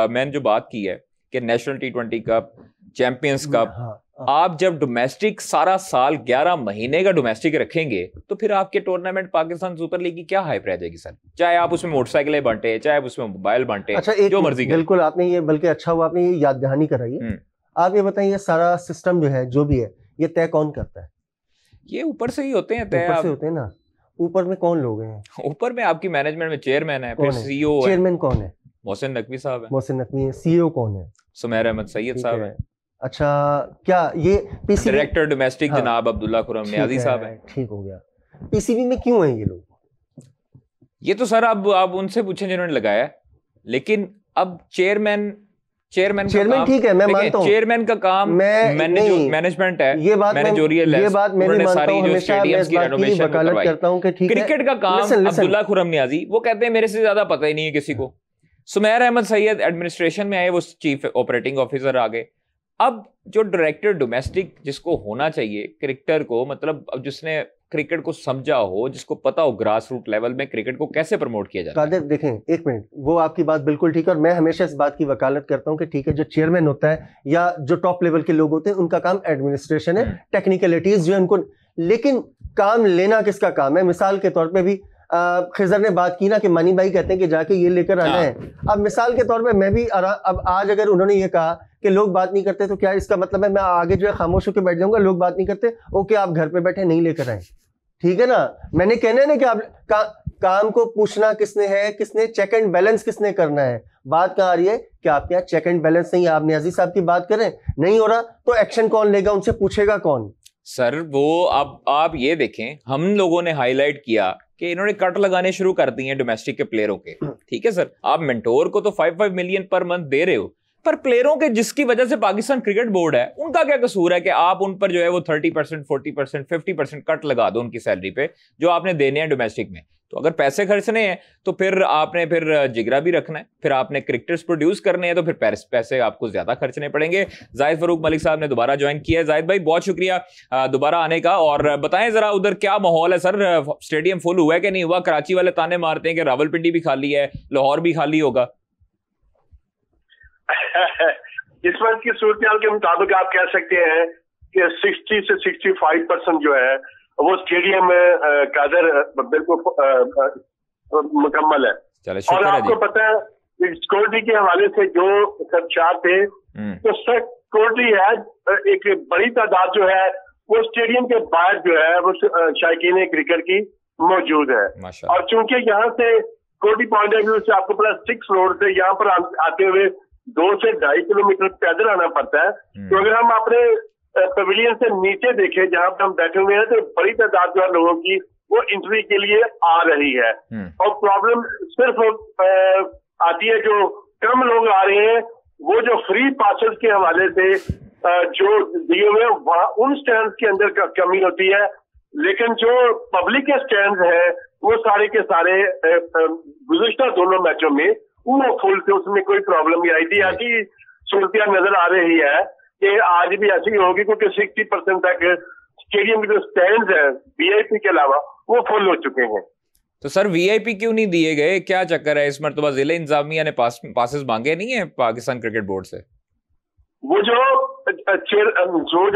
A: मैंने जो बात की है कि नेशनल टी20 कप, चैंपियंस कप, आप जब डोमेस्टिक सारा साल 11 महीने का डोमेस्टिक रखेंगे तो फिर आपके टूर्नामेंट पाकिस्तान सुपर लीग की क्या हाइप रह जाएगी सर? चाहे आप उसमें मोटरसाइकिलें बांटे, चाहे उसमें मोबाइल बांटे,
C: अच्छा,
A: जो मर्जी।
C: बिल्कुल आपने ये, बल्कि अच्छा हुआ आपने ये याद दहानी कराई है। आप ये बताइए सारा सिस्टम जो है जो भी है ये तय कौन करता है?
A: ये ऊपर से ही होते हैं तय।
C: ऊपर से होते हैं ना। ऊपर में कौन लोग हैं?
A: ऊपर में आपकी मैनेजमेंट में चेयरमैन है, फिर सीईओ है।
C: चेयरमैन कौन है?
A: मोहसिन नकवी साहब है।
C: मोहसिन नकवी है। सीईओ कौन है?
A: सुमेर अहमद सैयद साहब है।
C: अच्छा, क्या ये पीसीबी
A: डायरेक्टर डोमेस्टिक जनाब अब्दुल्ला खुरम नियाजी साहब है।
C: ठीक हो गया। पीसीबी में क्यों हैं ये लोग?
A: ये तो सर अब आप उनसे पूछें जिन्होंने लगाया, लेकिन अब चेयरमैन
C: ठीक है, मैं मानता हूं
A: चेयरमैन का काम मैनेजमेंट है,
C: ये बात मैं मानता हूं, हमेशा मैं इस बात की वकालत करता हूं कि ठीक है,
A: क्रिकेट का काम अब्दुल्ला खुरम नियाजी, वो कहते हैं मेरे से ज्यादा पता ही नहीं है किसी को। सुमेर अहमद सैयद एडमिनिस्ट्रेशन में आए, वो चीफ ऑपरेटिंग ऑफिसर आ गए। अब जो डायरेक्टर डोमेस्टिक जिसको होना चाहिए क्रिकेटर को, मतलब अब जिसने क्रिकेट को समझा हो, जिसको पता हो ग्रास रूट लेवल में क्रिकेट को कैसे प्रमोट किया जाता है।
C: कादिर देखें, एक मिनट, वो आपकी बात बिल्कुल ठीक है और मैं हमेशा इस बात की वकालत करता हूं कि ठीक है, जो चेयरमैन होता है या जो टॉप लेवल के लोग होते हैं उनका काम एडमिनिस्ट्रेशन है, टेक्निकलिटीज जो है उनको, लेकिन काम लेना किसका काम है? मिसाल के तौर पे भी खिजर ने बात की ना कि मनी भाई कहते हैं कि जाके ये लेकर आना है। अब मिसाल के तौर पे मैं भी अब आज अगर उन्होंने ये कहा कि लोग बात नहीं करते तो क्या इसका मतलब है मैं आगे जो है खामोश होकर बैठ जाऊंगा, लोग बात नहीं करते, ओके आप घर पे बैठे नहीं लेकर आए, ठीक है ना? मैंने कहना है ना कि आप काम को पूछना किसने है, किसने चेक एंड बैलेंस किसने करना है। बात कहाँ आ रही है कि आपके यहाँ चेक एंड बैलेंस नहीं है, आप नियाजी साहब की बात करें, नहीं हो रहा तो एक्शन कौन लेगा, उनसे पूछेगा कौन?
A: सर वो अब आप ये देखें, हम लोगों ने हाईलाइट किया कि इन्होंने कट लगाने शुरू कर दिए हैं डोमेस्टिक के प्लेयरों के, ठीक है सर, आप मेंटोर को तो 5-5 मिलियन पर मंथ दे रहे हो, पर प्लेयरों के जिसकी वजह से पाकिस्तान क्रिकेट बोर्ड है उनका क्या कसूर है कि आप उन पर जो है वो 30%, 40%, 50% कट लगा दो उनकी सैलरी पे जो आपने देने हैं डोमेस्टिक में। तो अगर पैसे खर्चने हैं तो फिर आपने फिर जिगरा भी रखना है, फिर आपने क्रिकेटर्स प्रोड्यूस करने हैं तो फिर पैसे आपको ज्यादा खर्चने पड़ेंगे। जाहिद फरूक मलिक साहब ने दोबारा ज्वाइन किया है। जाहिद भाई बहुत शुक्रिया दोबारा आने का, और बताएं जरा उधर क्या माहौल है सर, स्टेडियम फुल हुआ है कि नहीं हुआ? कराची वाले ताने मारते हैं कि रावलपिंडी भी खाली है, लाहौर भी खाली होगा।
E: इस वक्त की सूरत के मुताबिक आप कह सकते हैं कि 60 से 65% जो है वो स्टेडियम में कादर बिल्कुल मुकम्मल है। और आपको पता है सिक्योरिटी के हवाले से जो खर्चात थे तो सिक्योरिटी है एक बड़ी तादाद जो है वो स्टेडियम के बाहर जो है वो शायकीन क्रिकेट की मौजूद है। और चूंकि यहाँ से सिक्योरिटी पॉइंट ऑफ व्यू से आपको पता 6 फ्लोर से यहाँ पर आते हुए 2 से 2.5 किलोमीटर पैदल आना पड़ता है। तो अगर हम अपने पवेलियन से नीचे देखें जहां पर हम बैठे हुए हैं तो बड़ी तादाद जो है लोगों की वो इंटरव्यू के लिए आ रही है। और प्रॉब्लम सिर्फ आती है जो कम लोग आ रहे हैं वो जो फ्री पासेस के हवाले से जो दिए हुए उन स्टैंड के अंदर का कमी होती है, लेकिन जो पब्लिक के स्टैंड है वो सारे के सारे गुज़िश्ता दोनों मैचों में वो फुल थे, उसमें कोई प्रॉब्लम नहीं आई थी। ऐसी सूरत नजर आ रही है कि आज भी ऐसी होगी क्योंकि 60% तक स्टेडियम के जो स्टैंड है वीआईपी के अलावा वो फुल हो चुके हैं।
A: तो सर वीआईपी क्यों नहीं दिए गए, क्या चक्कर है इस मरतबा? जिले इंतजामिया ने पासेस मांगे नहीं है पाकिस्तान क्रिकेट बोर्ड से?
E: वो जो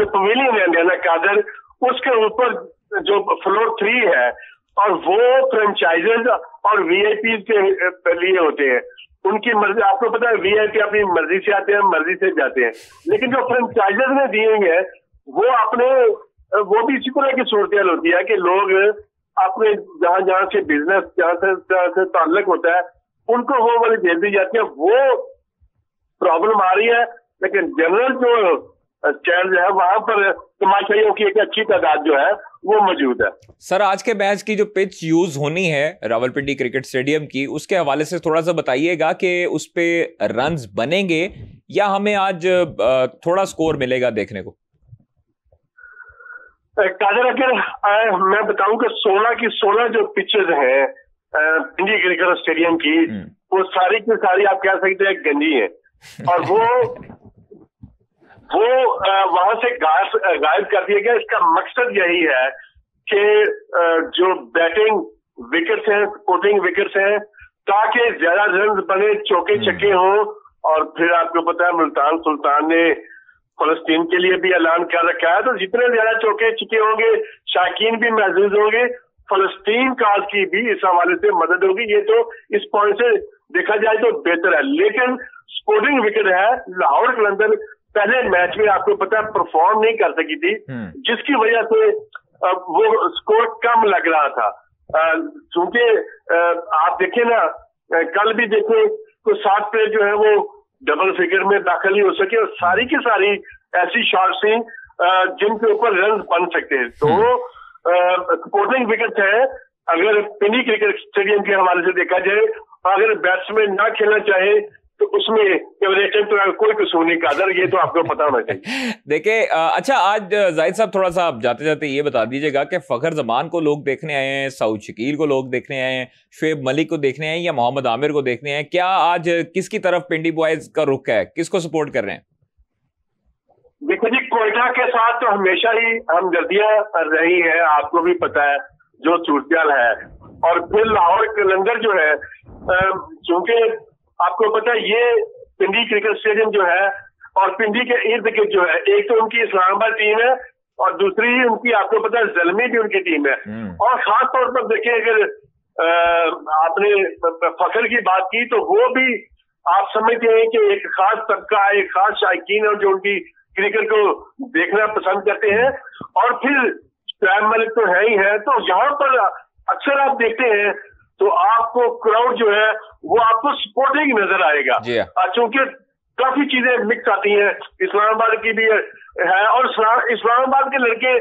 E: पवेलियन है इंडियाना कादर, उसके ऊपर जो फ्लोर 3 है और वो फ्रेंचाइजर्स और वीआईपी के लिए होते हैं, उनकी मर्जी। आपको पता है वीआईपी अपनी मर्जी से आते हैं, मर्जी से जाते हैं, लेकिन जो फ्रेंचाइजर्स ने दिए हैं वो अपने वो भी इसी तरह की सूरत होती है कि लोग अपने जहां से बिजनेस जहां से ताल्लुक होता है उनको वो वाली दे दी जाती है, वो प्रॉब्लम आ रही है। लेकिन जनरल जो स्टैंड है वहां पर तमाशाइयों की एक अच्छी तादाद जो है वो मौजूद है।
A: सर आज के मैच की जो पिच यूज होनी है रावलपिंडी क्रिकेट स्टेडियम की, उसके हवाले से थोड़ा सा बताइएगा कि उस पे रन्स बनेंगे या हमें आज थोड़ा स्कोर मिलेगा देखने को?
E: कादर अगर मैं बताऊं कि 16 की 16 जो पिचेज हैं पिंडी क्रिकेट स्टेडियम की वो सारी की सारी आप कह सकते हैं गंदी है और वो वहां से गायब कर दिया गया। इसका मकसद यही है कि जो बैटिंग विकेट्स हैं, स्पोर्टिंग विकेट्स हैं, ताकि ज्यादा रन बने, चौके छक्के हों। और फिर आपको पता है मुल्तान सुल्तान ने फलस्तीन के लिए भी ऐलान कर रखा है, तो जितने ज्यादा चौके छक्के होंगे शायकीन भी महसूस होंगे, फलस्तीन काज की भी इस हवाले से मदद होगी। ये तो इस पॉइंट से देखा जाए तो बेहतर है। लेकिन स्पोर्टिंग विकेट है, लाहौर कलंदर पहले मैच में आपको पता है परफॉर्म नहीं कर सकी थी, जिसकी वजह से वो स्कोर कम लग रहा था। क्योंकि आप देखें ना, कल भी देखें तो 7 प्लेयर जो है वो डबल फिगर में दाखिल नहीं हो सके और सारी की सारी ऐसी शॉट्स थी जिनके ऊपर रन बन सकते हैं। तो स्पोर्टिंग विकेट है। अगर पिंडी क्रिकेट स्टेडियम के हवाले से देखा जाए, अगर बैट्समैन ना खेलना चाहे तो उसमें तो कोई कसूर नहीं कादर, ये तो आपको पता होना चाहिए।
A: देखिए अच्छा, आज जाहिद साहब थोड़ा सा जाते जाते ये बता दीजिएगा कि फखर जमान को लोग देखने आए हैं, सऊद शकील को लोग देखने आए हैं, शुएब मलिक को देखने आए हैं या मोहम्मद आमिर को देखने आए हैं? क्या आज किसकी तरफ पिंडी बॉयज का रुख है, किसको सपोर्ट कर रहे हैं?
E: देखो जी, कोयटा के साथ तो हमेशा ही हमदर्दियां रही है, आपको भी पता है जो सूरत है। और फिर लाहौर कलंदर जो है, चूंकि आपको पता है ये पिंडी क्रिकेट स्टेडियम जो है और पिंडी के इर्द गिर्द जो है, एक तो उनकी इस्लामाबाद टीम है और दूसरी उनकी आपको पता है ज़ल्मी भी उनकी टीम है। और खास तौर पर देखिए, अगर आपने फखर की बात की तो वो भी आप समझते हैं कि एक खास तबका, एक खास शायकीन और जो उनकी क्रिकेट को देखना पसंद करते हैं। और फिर शोएब मलिक तो है ही है, तो यहाँ पर अक्सर आप देखते हैं तो आपको क्राउड जो है वो आपको सपोर्टिंग नजर आएगा, क्योंकि काफी चीजें मिक्स आती हैं। इस्लामाबाद की भी है और इस्लामाबाद के लड़के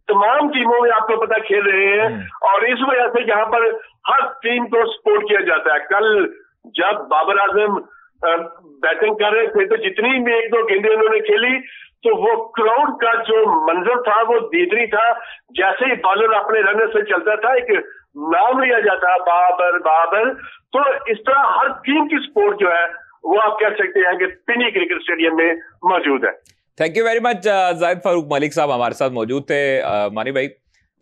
E: तमाम टीमों में आपको पता खेल रहे हैं और इस वजह से यहाँ पर हर टीम को सपोर्ट किया जाता है। कल जब बाबर आजम बैटिंग कर रहे थे तो जितनी भी एक दो गेंदें उन्होंने खेली तो वो क्राउड का जो मंजर था वो दीदनी था। जैसे ही बॉलर अपने रनर से चलता था एक नाम लिया जाता बाबर बाबर। तो इस तरह हर टीम की सपोर्ट जो है वो आप कह सकते हैं कि पिंडी क्रिकेट स्टेडियम में मौजूद है।
A: Thank you very much. Zahid Farooq Malik साहब हमारे साथ मौजूद थे। मानी भाई,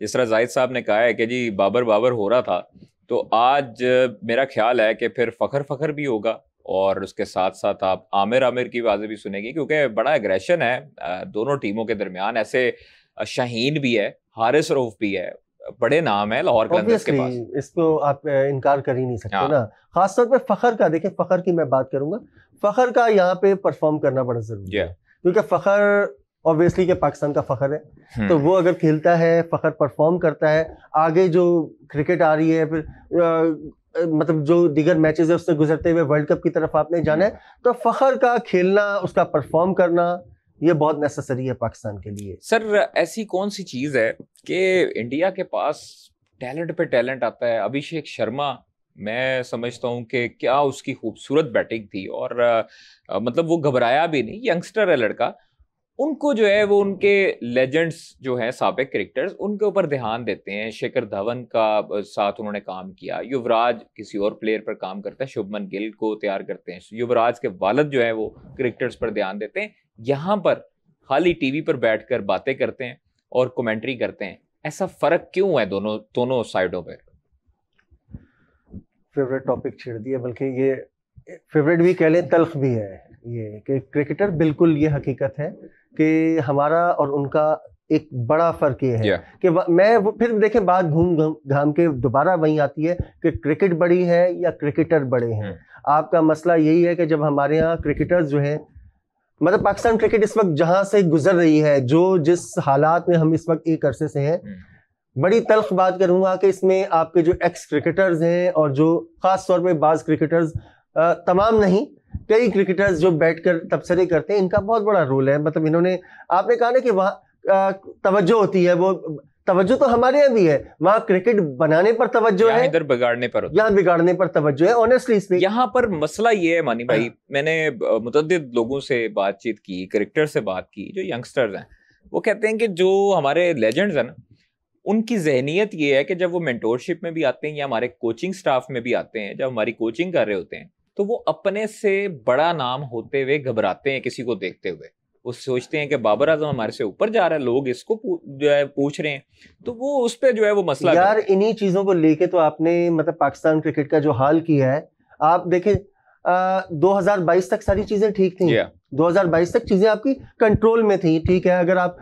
A: जिस तरह जाहिद साहब ने कहा है कि जी बाबर बाबर हो रहा था, तो आज मेरा ख्याल है कि फिर फखर भी होगा और उसके साथ साथ आप आमिर आमिर की आवाज़ें भी सुनेंगी, क्योंकि बड़ा एग्रेशन है दोनों टीमों के दरमियान। ऐसे शाहीन भी है, हारिस रऊफ भी है, बड़े नाम है लाहौर कलंदर्स के पास,
C: इसको आप इनकार कर ही नहीं सकते ना। खासतौर पे फखर का देखें, फखर की मैं बात करूंगा, फखर का यहाँ पे परफॉर्म करना बड़ा जरूरी है, क्योंकि फखर ऑब्वियसली के पाकिस्तान का फखर है। तो वो अगर खेलता है, फखर परफॉर्म करता है, आगे जो क्रिकेट आ रही है, फिर मतलब जो दीगर मैचेस है उससे गुजरते हुए वर्ल्ड कप की तरफ आपने जाना है, तो फखर का खेलना, उसका परफॉर्म करना ये बहुत नेसेसरी है पाकिस्तान के लिए।
A: सर, ऐसी कौन सी चीज है कि इंडिया के पास टैलेंट पे टैलेंट आता है? अभिषेक शर्मा, मैं समझता हूँ कि क्या उसकी खूबसूरत बैटिंग थी और मतलब वो घबराया भी नहीं, यंगस्टर है लड़का। उनको जो है वो उनके लेजेंड्स जो हैं साबिक क्रिकेटर्स, उनके ऊपर ध्यान देते हैं। शेखर धवन का साथ उन्होंने काम किया, युवराज किसी और प्लेयर पर काम करता है, शुभमन गिल को तैयार करते हैं, युवराज के वालिद जो है वो क्रिकेटर्स पर ध्यान देते हैं। यहाँ पर खाली टीवी पर बैठकर बातें करते हैं और कमेंट्री करते हैं। ऐसा फर्क क्यों है दोनों साइडों पर?
C: फेवरेट टॉपिक छेड़ दिया, बल्कि ये फेवरेट भी कह लें, तल्ख भी है ये कि क्रिकेटर, बिल्कुल ये हकीकत है कि हमारा और उनका एक बड़ा फर्क ये है कि मैं वो फिर देखें बात घूम घाम के दोबारा वहीं आती है कि क्रिकेट बड़ी है या क्रिकेटर बड़े हैं। आपका मसला यही है कि जब हमारे यहाँ क्रिकेटर्स जो हैं, मतलब पाकिस्तान क्रिकेट इस वक्त जहां से गुजर रही है, जो जिस हालात में हम इस वक्त एक अरसे से हैं, बड़ी तल्ख बात करूंगा कि इसमें आपके जो एक्स क्रिकेटर्स हैं और जो खास तौर पे बाज क्रिकेटर्स, तमाम नहीं, कई क्रिकेटर्स जो बैठकर तबसरे करते हैं, इनका बहुत बड़ा रोल है। मतलब इन्होंने, आपने कहा ना कि वहाँ तवज्जो होती है, वो तवज्जो तो हमारे यहाँ भी है, वहाँ क्रिकेट बनाने पर तवज्जो है,
A: इधर बिगाड़ने पर,
C: यहाँ बिगाड़ने पर तवज्जो है। ऑनेस्टली
A: यहाँ पर मसला ये है मानी भाई, मैंने मुतअद्दिद लोगों से बातचीत की, क्रिकेटर से बात की, जो यंगस्टर्स हैं, वो कहते हैं कि जो हमारे लेजेंड्स हैं ना, उनकी जहनियत ये है कि जब वो मेंटोरशिप में भी आते हैं या हमारे कोचिंग स्टाफ में भी आते हैं, जब हमारी कोचिंग कर रहे होते हैं, तो वो अपने से बड़ा नाम होते हुए घबराते हैं किसी को देखते हुए। वो सोचते हैं कि बाबर आजम हमारे से ऊपर जा रहा है, लोग इसको जो है पूछ रहे हैं, तो वो उस पे जो है वो मसला
C: यार। इन्हीं चीजों को लेके तो आपने मतलब पाकिस्तान क्रिकेट का जो हाल किया है, आप देखें 2022 तक सारी चीजें ठीक थी, 2022 तक चीजें आपकी कंट्रोल में थी, ठीक है, अगर आप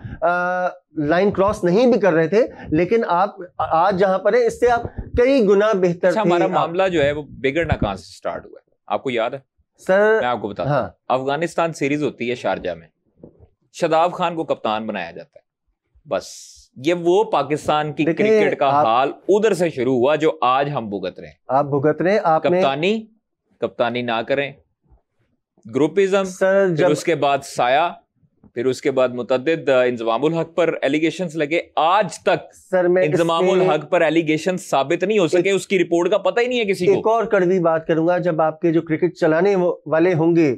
C: लाइन क्रॉस नहीं भी कर रहे थे, लेकिन आप आज जहां पर है इससे आप कई गुना बेहतर थे।
A: हमारा मामला जो है वो बिगड़ना कहां से स्टार्ट हुआ है, आपको याद है
C: सर?
A: मैं आपको बताता हूं। अफगानिस्तान सीरीज होती है शारजा में, शादाब खान को कप्तान बनाया जाता है, बस ये वो पाकिस्तान की क्रिकेट का हाल उधर से शुरू हुआ जो आज हम भुगत रहे हैं।
C: आप भुगत रहे हैं, आपने
A: कप्तानी ना करें, ग्रुपिज्म, फिर उसके बाद साया, फिर उसके बाद मुतअद्दिद इंजमामुल हक पर एलिगेशंस लगे। आज तक
C: सर मैं
A: इंजमामुल हक पर एलिगेशन साबित नहीं हो सके, उसकी रिपोर्ट का पता ही नहीं है किसी को।
C: एक और कड़वी बात करूंगा, जब आपके जो क्रिकेट चलाने वाले होंगे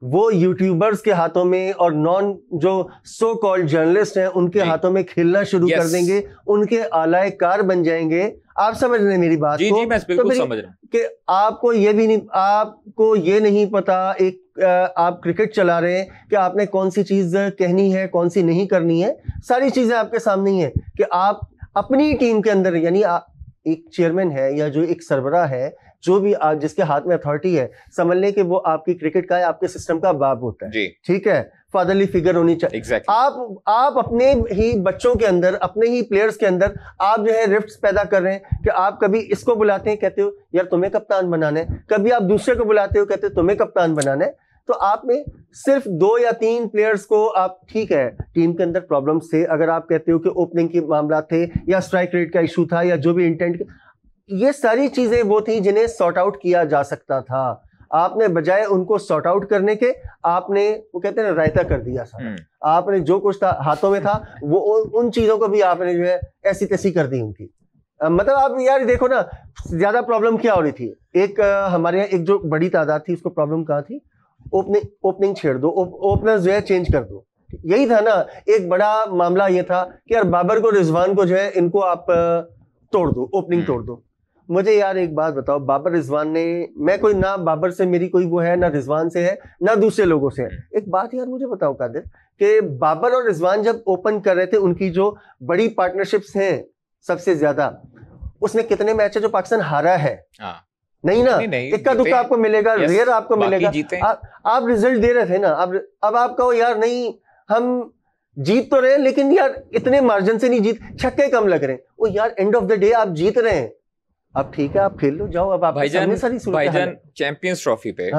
C: वो यूट्यूबर्स के हाथों में और नॉन जो सो कॉल्ड जर्नलिस्ट हैं उनके हाथों में खेलना शुरू कर देंगे, उनके आलाए कार बन जाएंगे। आप समझ रहे हैं मेरी बात को?
A: जी, मैं बिल्कुल समझ रहा हूं
C: कि आपको ये नहीं पता, आप क्रिकेट चला रहे हैं कि आपने कौन सी चीज कहनी है, कौन सी नहीं करनी है, सारी चीजें आपके सामने ही है कि आप अपनी टीम के अंदर, यानी एक चेयरमैन है या जो एक सरबराह है, जो भी जिसके हाथ में अथॉरिटी है, समझ लें कि वो आपकी क्रिकेट का, आपके सिस्टम का बाप होता है। ठीक है, फादरली फिगर होनी चाहिए।
A: exactly.
C: आप अपने ही बच्चों के अंदर, अपने ही प्लेयर्स के अंदर आप जो है रिफ्ट्स पैदा कर रहे हैं कि आप कभी इसको बुलाते हैं, कहते हो यार तुम्हें कप्तान बनाना है, कभी आप दूसरे को बुलाते हो, कहते हो तुम्हें कप्तान बनाना है। तो आपने सिर्फ 2 या 3 प्लेयर्स को, आप ठीक है टीम के अंदर प्रॉब्लम्स थे, अगर आप कहते हो कि ओपनिंग के मामला थे या स्ट्राइक रेट का इशू था या जो भी इंटेंट, ये सारी चीजें वो थी जिन्हें सॉर्ट आउट किया जा सकता था। आपने बजाय उनको सॉर्ट आउट करने के, आपने वो कहते हैं रायता कर दिया सारा। आपने जो कुछ था हाथों में था वो उन चीजों को भी आपने जो है ऐसी तैसी कर दी उनकी। मतलब आप यार देखो ना, ज्यादा प्रॉब्लम क्या हो रही थी, एक हमारे यहाँ एक जो बड़ी तादाद थी, उसको प्रॉब्लम कहाँ थी, ओपनिंग छेड़ दो, ओपनर्स जो है चेंज कर दो, यही था ना। एक बड़ा मामला ये था कि यार बाबर को, रिजवान को जो है इनको आप तोड़ दो, ओपनिंग तोड़ दो। मुझे यार एक बात बताओ, बाबर रिजवान ने, मैं कोई ना बाबर से मेरी कोई वो है, ना रिजवान से है, ना दूसरे लोगों से है। एक बात यार मुझे बताओ कादिर, कि बाबर और रिजवान जब ओपन कर रहे थे, उनकी जो बड़ी पार्टनरशिप्स हैं सबसे ज्यादा, उसमें कितने मैच है जो पाकिस्तान हारा है? नहीं ना, इक्का दुक्का आपको मिलेगा, रेयर आपको मिलेगा। आप रिजल्ट दे रहे थे ना, अब आप कहो यार नहीं हम जीत तो रहे, लेकिन यार इतने मार्जिन से नहीं जीत, छक्के कम लग रहे हैं। वो यार एंड ऑफ द डे आप जीत रहे हैं, अब ठीक है आप खेल लो, जाओ। अब आप
A: भाईजान चैंपियंस ट्रॉफी पे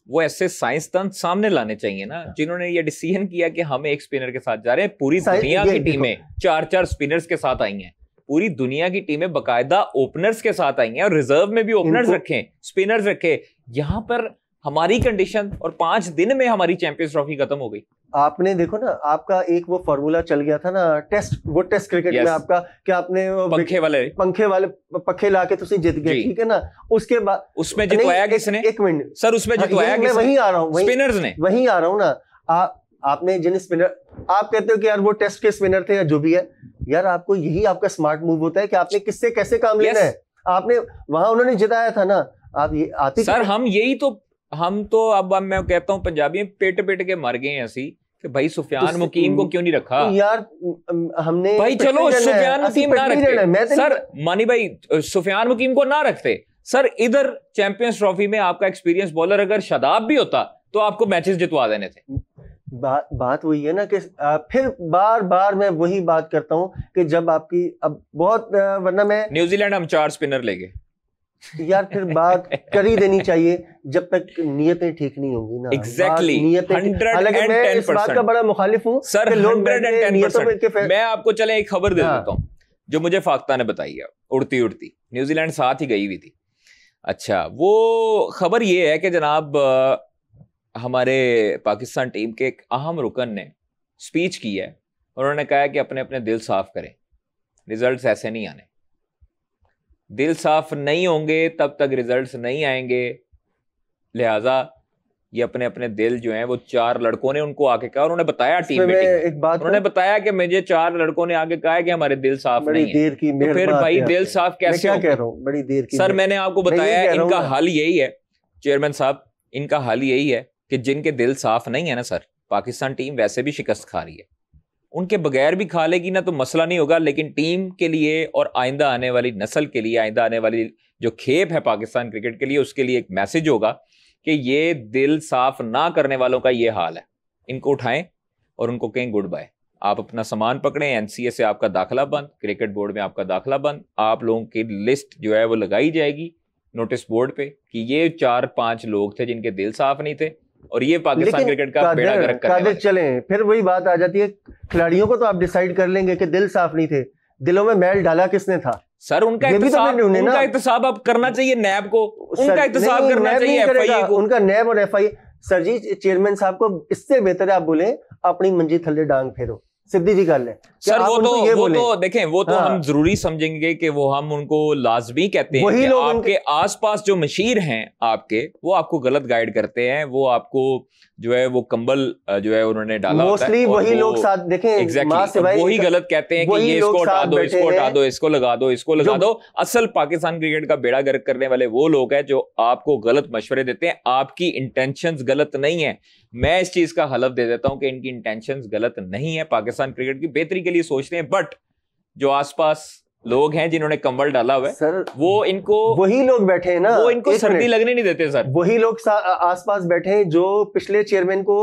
A: वो ऐसे साइंसदान सामने लाने चाहिए ना, जिन्होंने ये डिसीजन किया कि हम एक स्पिनर के साथ जा रहे हैं। पूरी दुनिया की टीमें 4-4 स्पिनर्स के साथ आई हैं, पूरी दुनिया की टीमें बकायदा ओपनर्स के साथ आई हैं, और रिजर्व में भी ओपनर्स रखे, स्पिनर्स रखे। यहां पर हमारी कंडीशन, और 5 दिन में हमारी चैंपियंस ट्रॉफी खत्म हो गई।
C: आपने देखो ना, आपका एक वो फॉर्मूला चल गया था ना, टेस्ट क्रिकेट में आपका, कि आपने पंखे वाले पक्के लाके तुसी जीत गए, ठीक है ना। उसके बाद
A: उसमें जितवाया किसने?
C: एक मिनट
A: सर, उसमें जितवाया किसने?
C: वहीं आ रहा हूँ,
A: स्पिनर्स ने।
C: वहीं आ रहा हूँ ना। आपने जिन स्पिनर, आप कहते हो कि यार वो टेस्ट के स्पिनर थे या जो भी है, यार आपको यही आपका स्मार्ट मूव होता है कि आपने किससे कैसे काम लेना है। आपने वहां, उन्होंने जिताया था ना, आप ये आते
A: सर, हम तो अब मैं कहता हूँ पंजाबी में पेट के मर गए हैं असी कि भाई सुफियान मुकीम को क्यों नहीं रखा
C: यार। हमने
A: भाई चलो सुफियान मुकीम ना रखते सर, मानी भाई सुफियान मुकीम को ना रखते सर। इधर चैंपियंस ट्रॉफी में आपका एक्सपीरियंस बॉलर अगर शादाब भी होता तो आपको मैचेस जितवा देने थे।
C: बात वही है ना कि फिर बार मैं वही बात करता हूँ कि जब आपकी अब बहुत, वरना मैं
A: न्यूजीलैंड हम 4 स्पिनर ले गए
C: यार, फिर बात कर ही देनी चाहिए जब तक नियतें ठीक नहीं होंगी ना।
A: एग्जैक्टली,
C: 110%। मैं इस बात का बड़ा मुखालिफ हूँ
A: सर, 110%। मैं आपको चले एक खबर दे देता हूँ जो मुझे फाख्ता ने बताई है, उड़ती न्यूजीलैंड साथ ही गई हुई थी। अच्छा, वो खबर ये है कि जनाब हमारे पाकिस्तान टीम के एक अहम रुकन ने स्पीच की है, और उन्होंने कहा है कि अपने अपने दिल साफ करें, रिजल्ट्स ऐसे नहीं आने, दिल साफ नहीं होंगे तब तक रिजल्ट्स नहीं आएंगे। लिहाजा ये अपने अपने दिल जो हैं, वो 4 लड़कों ने उनको आके कहा, उन्होंने बताया टीम मीटिंग में, उन्होंने बताया कि मुझे 4 लड़कों ने आके कहा है कि हमारे दिल साफ नहीं है। तो फिर भाई दिल साफ कैसे हो?
C: कह रहा हूं, बड़ी देर की।
A: सर, मैंने आपको बताया इनका हल यही है, चेयरमैन साहब, इनका हल यही है कि जिनके दिल साफ नहीं है ना सर, पाकिस्तान टीम वैसे भी शिकस्त खा रही है, उनके बगैर भी खा लेगी ना तो मसला नहीं होगा, लेकिन टीम के लिए और आइंदा आने वाली नस्ल के लिए, आइंदा आने वाली जो खेप है पाकिस्तान क्रिकेट के लिए, उसके लिए एक मैसेज होगा कि ये दिल साफ ना करने वालों का ये हाल है। इनको उठाएं और उनको कहें गुड बाय, आप अपना सामान पकड़ें, एनसीए से आपका दाखिला बंद, क्रिकेट बोर्ड में आपका दाखिला बंद, आप लोगों की लिस्ट जो है वो लगाई जाएगी नोटिस बोर्ड पे कि ये 4-5 लोग थे जिनके दिल साफ नहीं थे, और ये पाकिस्तान क्रिकेट का बेड़ा गर्क करने वाले।
C: चलें, फिर वही बात आ जाती है, खिलाड़ियों को तो आप डिसाइड कर लेंगे कि दिल साफ नहीं थे, दिलों में मैल डाला किसने था?
A: सर, उनका एहतसाब अब करना चाहिए नैब को, उनका एहतसाब करना चाहिए एफआईए को,
C: उनका नैब और एफआईए। सर जी, चेयरमैन साहब को इससे बेहतर है आप बोले अपनी मंजी थल्ले डांग फेरो, सिद्धि जी कर ले
A: सर। वो तो देखें, वो तो हम जरूरी समझेंगे कि वो हम उनको लाजमी कहते हैं कि आपके आसपास जो मशीर हैं आपके, वो आपको गलत गाइड करते हैं, वो आपको जो है वो कंबल जो है उन्होंने डाला होता है,
C: वही लोग साथ देखें
A: एग्जैक्टली वही गलत कहते हैं कि ये इसको हटा दो, इसको हटा दो, इसको लगा दो, इसको लगा दो। असल पाकिस्तान क्रिकेट का बेड़ा गर्क करने वाले वो लोग हैं जो आपको गलत मशवरे देते हैं। आपकी इंटेंशंस गलत नहीं है, मैं इस चीज का हलफ दे देता हूं कि इनकी इंटेंशंस गलत नहीं है, पाकिस्तान क्रिकेट की बेहतरी के लिए सोचते हैं। बट जो आसपास लोग हैं जिन्होंने कंबल डाला हुआ है सर, वो इनको
C: वही लोग बैठे हैं ना,
A: वो इनको सर्दी लगने नहीं देते सर।
C: वही लोग आसपास बैठे हैं जो पिछले चेयरमैन को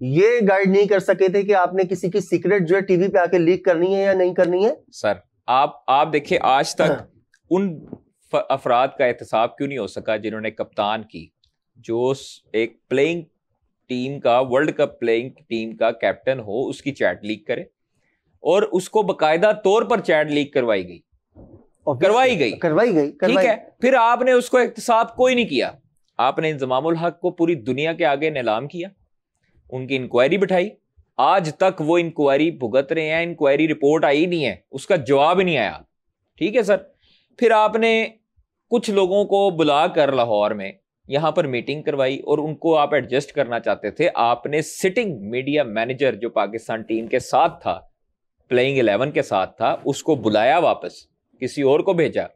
C: ये गाइड नहीं कर सके थे कि आपने किसी की सीक्रेट जो है टीवी पे आके लीक करनी है या नहीं करनी है।
A: सर आप देखिए, आज तक उन अफराद का एहतसाब क्यों नहीं हो सका जिन्होंने कप्तान की, जो एक प्लेइंग टीम का, वर्ल्ड कप प्लेइंग टीम का कैप्टन हो, उसकी चैट लीक करे और उसको बकायदा तौर पर चैट लीक करवाई गई। ठीक है, फिर आपने उसको एहतसाब कोई नहीं किया, आपने इंजमामुल हक को पूरी दुनिया के आगे नीलाम किया, उनकी इंक्वायरी बिठाई, आज तक वो इंक्वायरी भुगत रहे हैं, इंक्वायरी रिपोर्ट आई नहीं है, उसका जवाब ही नहीं आया। ठीक है सर, फिर आपने कुछ लोगों को बुलाकर लाहौर में यहां पर मीटिंग करवाई और उनको आप एडजस्ट करना चाहते थे। आपने सिटिंग मीडिया मैनेजर जो पाकिस्तान टीम के साथ था, प्लेइंग 11 के साथ था, उसको बुलाया, वापस किसी और को भेजा,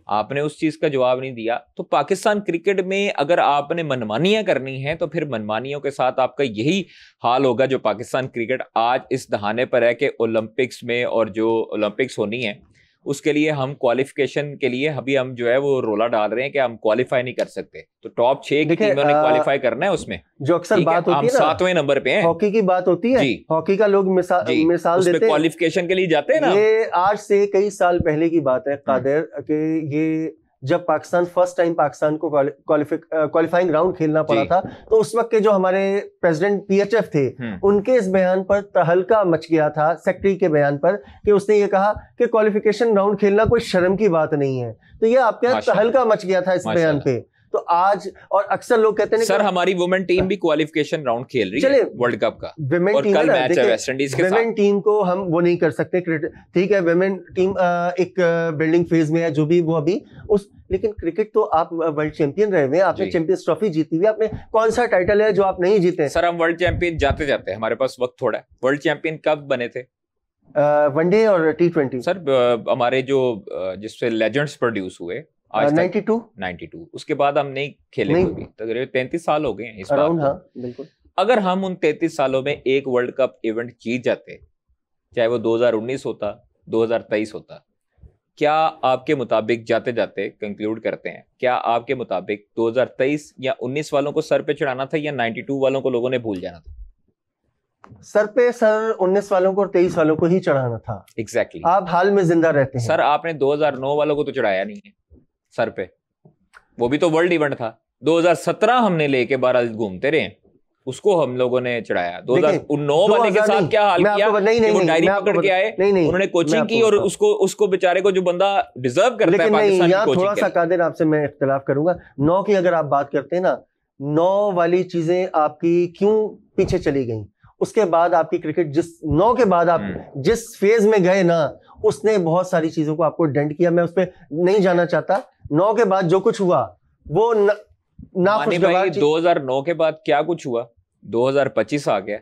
A: आपने उस चीज का जवाब नहीं दिया। तो पाकिस्तान क्रिकेट में अगर आपने मनमानियां करनी है तो फिर मनमानियों के साथ आपका यही हाल होगा जो पाकिस्तान क्रिकेट आज इस दहाने पर है कि ओलंपिक्स में, और जो ओलंपिक्स होनी है उसके लिए हम क्वालिफिकेशन के लिए अभी हम जो है वो रोला डाल रहे हैं कि हम क्वालिफाई नहीं कर सकते, तो टॉप 6 की टीमों ने क्वालिफाई करना है। उसमें
C: जो अक्सर बात होती है ना,
A: 7वें नंबर पे हैं,
C: हॉकी की बात होती है, हॉकी का लोग मिसाल देते हैं,
A: क्वालिफिकेशन के लिए जाते हैं ना।
C: ये आज से कई साल पहले की बात है कादिर, कि ये जब पाकिस्तान फर्स्ट टाइम पाकिस्तान को क्वालिफाइंग राउंड खेलना पड़ा था, तो उस वक्त के जो हमारे प्रेसिडेंट पीएचएफ थे, उनके इस बयान पर तहलका मच गया था, सेक्रेटरी के बयान पर, कि उसने ये कहा कि क्वालिफिकेशन राउंड खेलना कोई शर्म की बात नहीं है। तो ये आपके यहाँ तहलका मच गया था इस बयान पे। तो आज, और अक्सर लोग कहते हैं
A: सर हमारी वुमेन टीम भी क्वालिफिकेशन राउंड खेल रही है वर्ल्ड कप का,
C: विमेन टीम
A: कल मैच है वेस्ट इंडीज के साथ।
C: विमेन टीम को हम वो नहीं कर सकते, ठीक है, विमेन टीम एक बिल्डिंग फेज में है, जो भी वो अभी उस, लेकिन क्रिकेट तो आप वर्ल्ड चैंपियन रहे हुए, आपने चैंपियंस ट्रॉफी जीती हुई, आपने कौन सा टाइटल है जो आप नहीं जीते?
A: सर हम वर्ल्ड चैंपियन जाते जाते, हमारे पास वक्त थोड़ा है। वर्ल्ड चैंपियन कब बने थे?
C: वनडे और T20
A: सर। हमारे जो जिससे लेजेंड्स प्रोड्यूस हुए 92, उसके बाद हम नहीं खेले कभी, तकरीबन 33 साल हो गए हैं इस बात।
C: हाँ, बिल्कुल।
A: अगर हम उन 33 सालों में एक वर्ल्ड कप इवेंट जीत जाते, चाहे वो 2019 होता, 2023 होता, क्या आपके मुताबिक, जाते जाते कंक्लूड करते हैं, क्या आपके मुताबिक 2023 या 19 वालों को सर पे चढ़ाना था या 92 वालों को लोगों ने भूल जाना था?
C: सर 19 वालों को और 23 वालों को ही चढ़ाना था।
A: एग्जैक्टली।
C: आप हाल में जिंदा रहते हैं।
A: सर आपने 2009 वालों को तो चढ़ाया नहीं है सर पे, वो भी तो वर्ल्ड इवेंट था। 2017 हमने लेके 12 घूमते रहे, उसको हम लोगों ने चढ़ाया। 2009 वाले के साथ क्या हाल किया, वो डायरी पकड़ के आए, उन्होंने कोचिंग की और उसको बेचारे को जो बंदा डिजर्व करता है पाकिस्तान की कोचिंग।
C: थोड़ा सा कादिर आपसे मैं इख्तिलाफ करूंगा। 9 की अगर आप बात करते हैं ना, 9 वाली चीजें आपकी क्यों पीछे चली गई? उसके बाद आपकी क्रिकेट 9 के बाद आप जिस फेज में गए ना, उसने बहुत सारी चीजों को आपको डेंट किया। मैं उस पर नहीं जाना चाहता। 9 के बाद जो कुछ हुआ वो ना
A: 2009 के बाद क्या कुछ हुआ, 2025 आ गया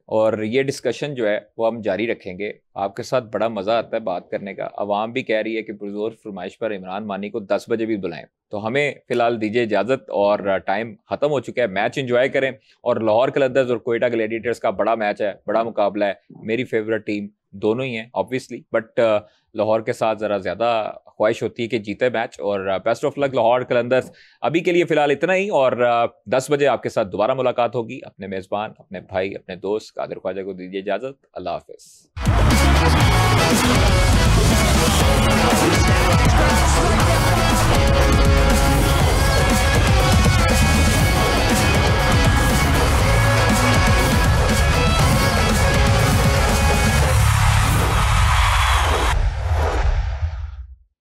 A: और ये डिस्कशन जो है वो हम जारी रखेंगे। आपके साथ बड़ा मजा आता है बात करने का। अवाम भी कह रही है कि पुरजोर फरमाइश पर इमरान मानी को 10 बजे भी बुलाएं, तो हमें फिलहाल दीजिए इजाजत और टाइम खत्म हो चुका है। मैच एंजॉय करें, और लाहौर कलंदर्स और क्वेटा ग्लैडिएटर्स का बड़ा मैच है, बड़ा मुकाबला है। मेरी फेवरेट टीम दोनों ही हैं ऑब्वियसली, बट लाहौर के साथ ज़रा ज़्यादा ख्वाहिश होती है कि जीते मैच। और best of luck Lahore Qalandars. अभी के लिए फ़िलहाल इतना ही, और 10 बजे आपके साथ दोबारा मुलाकात होगी। अपने मेज़बान, अपने भाई, अपने दोस्त कादिर ख्वाजा को दीजिए इजाज़त। अल्लाह हाफ़िज़।